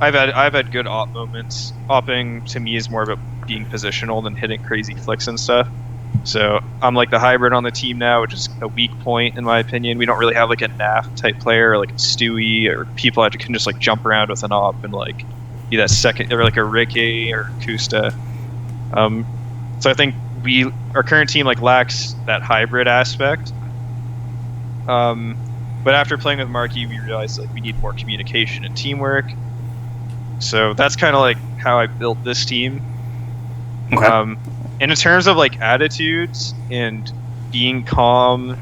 I've had good op moments. Opping to me is more about being positional than hitting crazy flicks and stuff. So I'm like the hybrid on the team now, which is a weak point in my opinion. We don't really have like a NAF type player, or like a Stewie, or people that can just like jump around with an op and like be that second, or like a Ricky or Kusta. So I think our current team like lacks that hybrid aspect. But after playing with MarkE, we realized like we need more communication and teamwork. So that's kind of like how I built this team. Okay. And in terms of like attitudes and being calm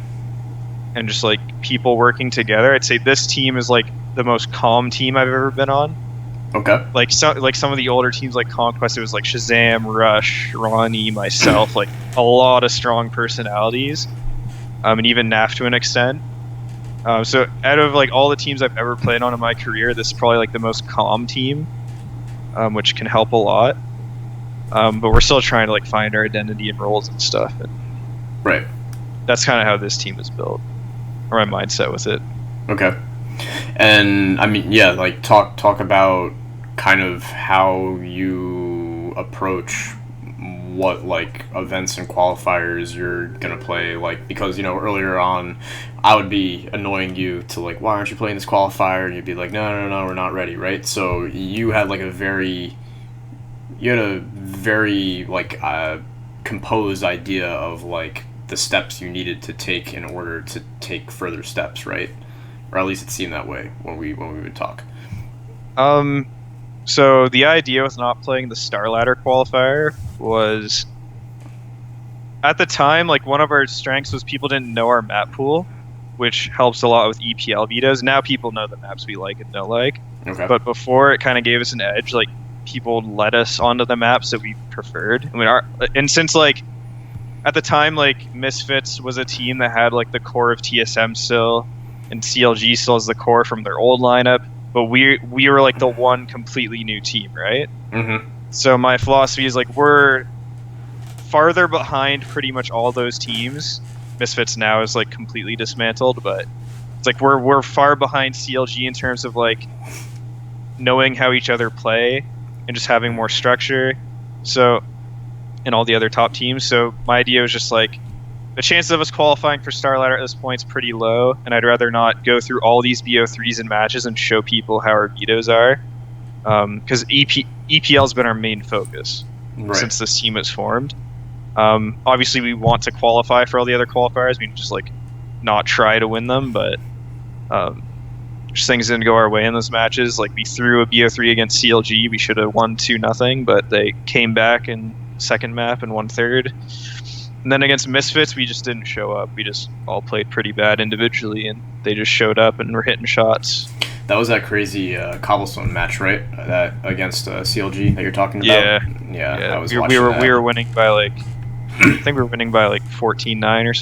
and just like people working together, I'd say this team is like the most calm team I've ever been on. Okay. Like some of the older teams like Conquest, it was like Shazam, Rush, Ronnie, myself, like a lot of strong personalities, and even NAF to an extent. So out of like all the teams I've ever played on in my career, this is probably like the most calm team, which can help a lot. But we're still trying to like find our identity and roles and stuff. And right. That's kind of how this team is built, or my mindset with it. Okay. And I mean, yeah, like talk about kind of how you approach what like events and qualifiers you're gonna play, like, because, you know, earlier on I would be annoying you to like, why aren't you playing this qualifier, and you'd be like, no, we're not ready, right? So you had like a very like composed idea of like the steps you needed to take in order to take further steps, right? Or at least it seemed that way when we would talk. So the idea with not playing the Star Ladder qualifier was, at the time, like one of our strengths was people didn't know our map pool, which helps a lot with EPL vetoes. Now people know the maps we like and don't like. Okay. But before, it kind of gave us an edge. Like people led us onto the maps that we preferred. I mean, and since like at the time, like Misfits was a team that had like the core of TSM still, and CLG still has the core from their old lineup. But we were like the one completely new team, right? Mm-hmm. So my philosophy is like we're farther behind pretty much all those teams. Misfits now is like completely dismantled, but it's like we're far behind CLG in terms of like knowing how each other play and just having more structure. So, and all the other top teams. So my idea was just like the chances of us qualifying for Star Ladder at this point is pretty low, and I'd rather not go through all these BO3s and matches and show people how our vetoes are, because EPL's been our main focus since this team was formed. Obviously, we want to qualify for all the other qualifiers. We just like not try to win them, but just things didn't go our way in those matches. Like we threw a BO3 against CLG, we should have won 2-0, but they came back in second map and won third. And then against Misfits, we just didn't show up. We just all played pretty bad individually, and they just showed up and were hitting shots. That was that crazy cobblestone match, right? That against CLG that you're talking about. Yeah. I was watching that. We were winning by like, I think we were winning by like 14-9 or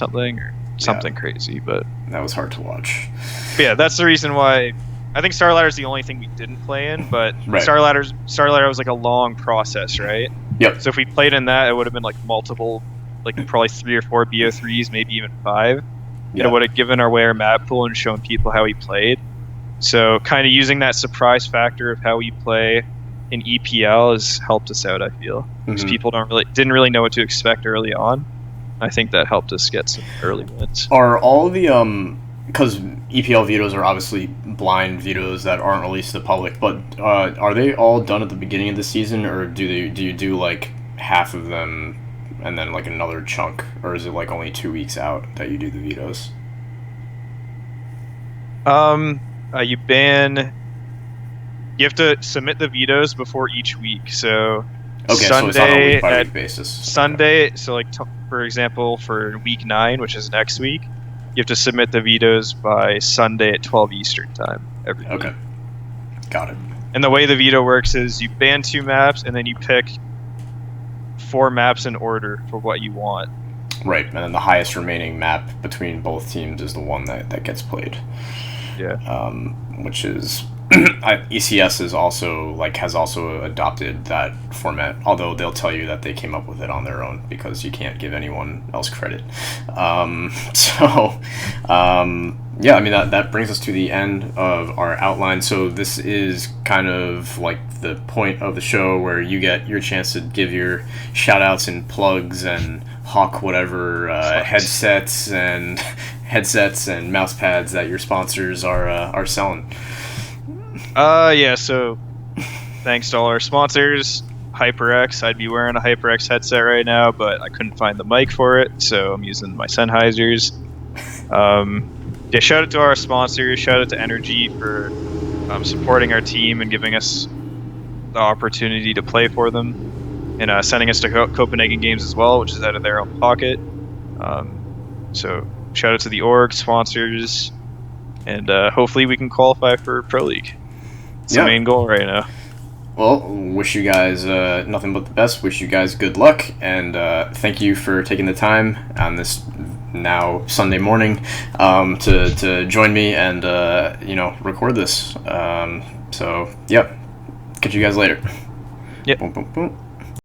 something crazy. But that was hard to watch. But yeah, that's the reason why. I think Star Ladder is the only thing we didn't play in, but Star Ladder was like a long process, right? Yep. So if we played in that, it would have been like multiple, like probably 3 or 4 BO3s, maybe even 5. would have given away our map pool and shown people how he played. So kind of using that surprise factor of how we play in EPL has helped us out, I feel. Because people didn't really know what to expect early on. I think that helped us get some early wins. Are all the because EPL vetoes are obviously blind vetoes that aren't released to the public, but are they all done at the beginning of the season, or do you do like half of them and then like another chunk, or is it like only 2 weeks out that you do the vetoes? You have to submit the vetoes before each week. So okay, Sunday, so it's on a week by week basis. Sunday, so like for example, for week 9, which is next week, you have to submit the vetoes by Sunday at 12 Eastern time every week. Okay, got it. And the way the veto works is you ban 2 maps and then you pick 4 maps in order for what you want. Right, and then the highest remaining map between both teams is the one that gets played. Yeah. Which is ECS has also adopted that format, although they'll tell you that they came up with it on their own because you can't give anyone else credit. Yeah, I mean that brings us to the end of our outline. So this is kind of like the point of the show where you get your chance to give your shout outs and plugs and hawk whatever headsets and mouse pads that your sponsors are selling. Yeah, so thanks to all our sponsors. HyperX, I'd be wearing a HyperX headset right now, but I couldn't find the mic for it, so I'm using my Sennheisers. Yeah, shout out to our sponsors. Shout out to Energy for supporting our team and giving us the opportunity to play for them, and sending us to Copenhagen Games as well, which is out of their own pocket. So shout out to the org sponsors, and hopefully we can qualify for Pro League. It's the main goal right now. Well, wish you guys nothing but the best. Wish you guys good luck, and thank you for taking the time on this now Sunday morning to join me and record this. So, yep. Catch you guys later. Yep. Boom, boom, boom.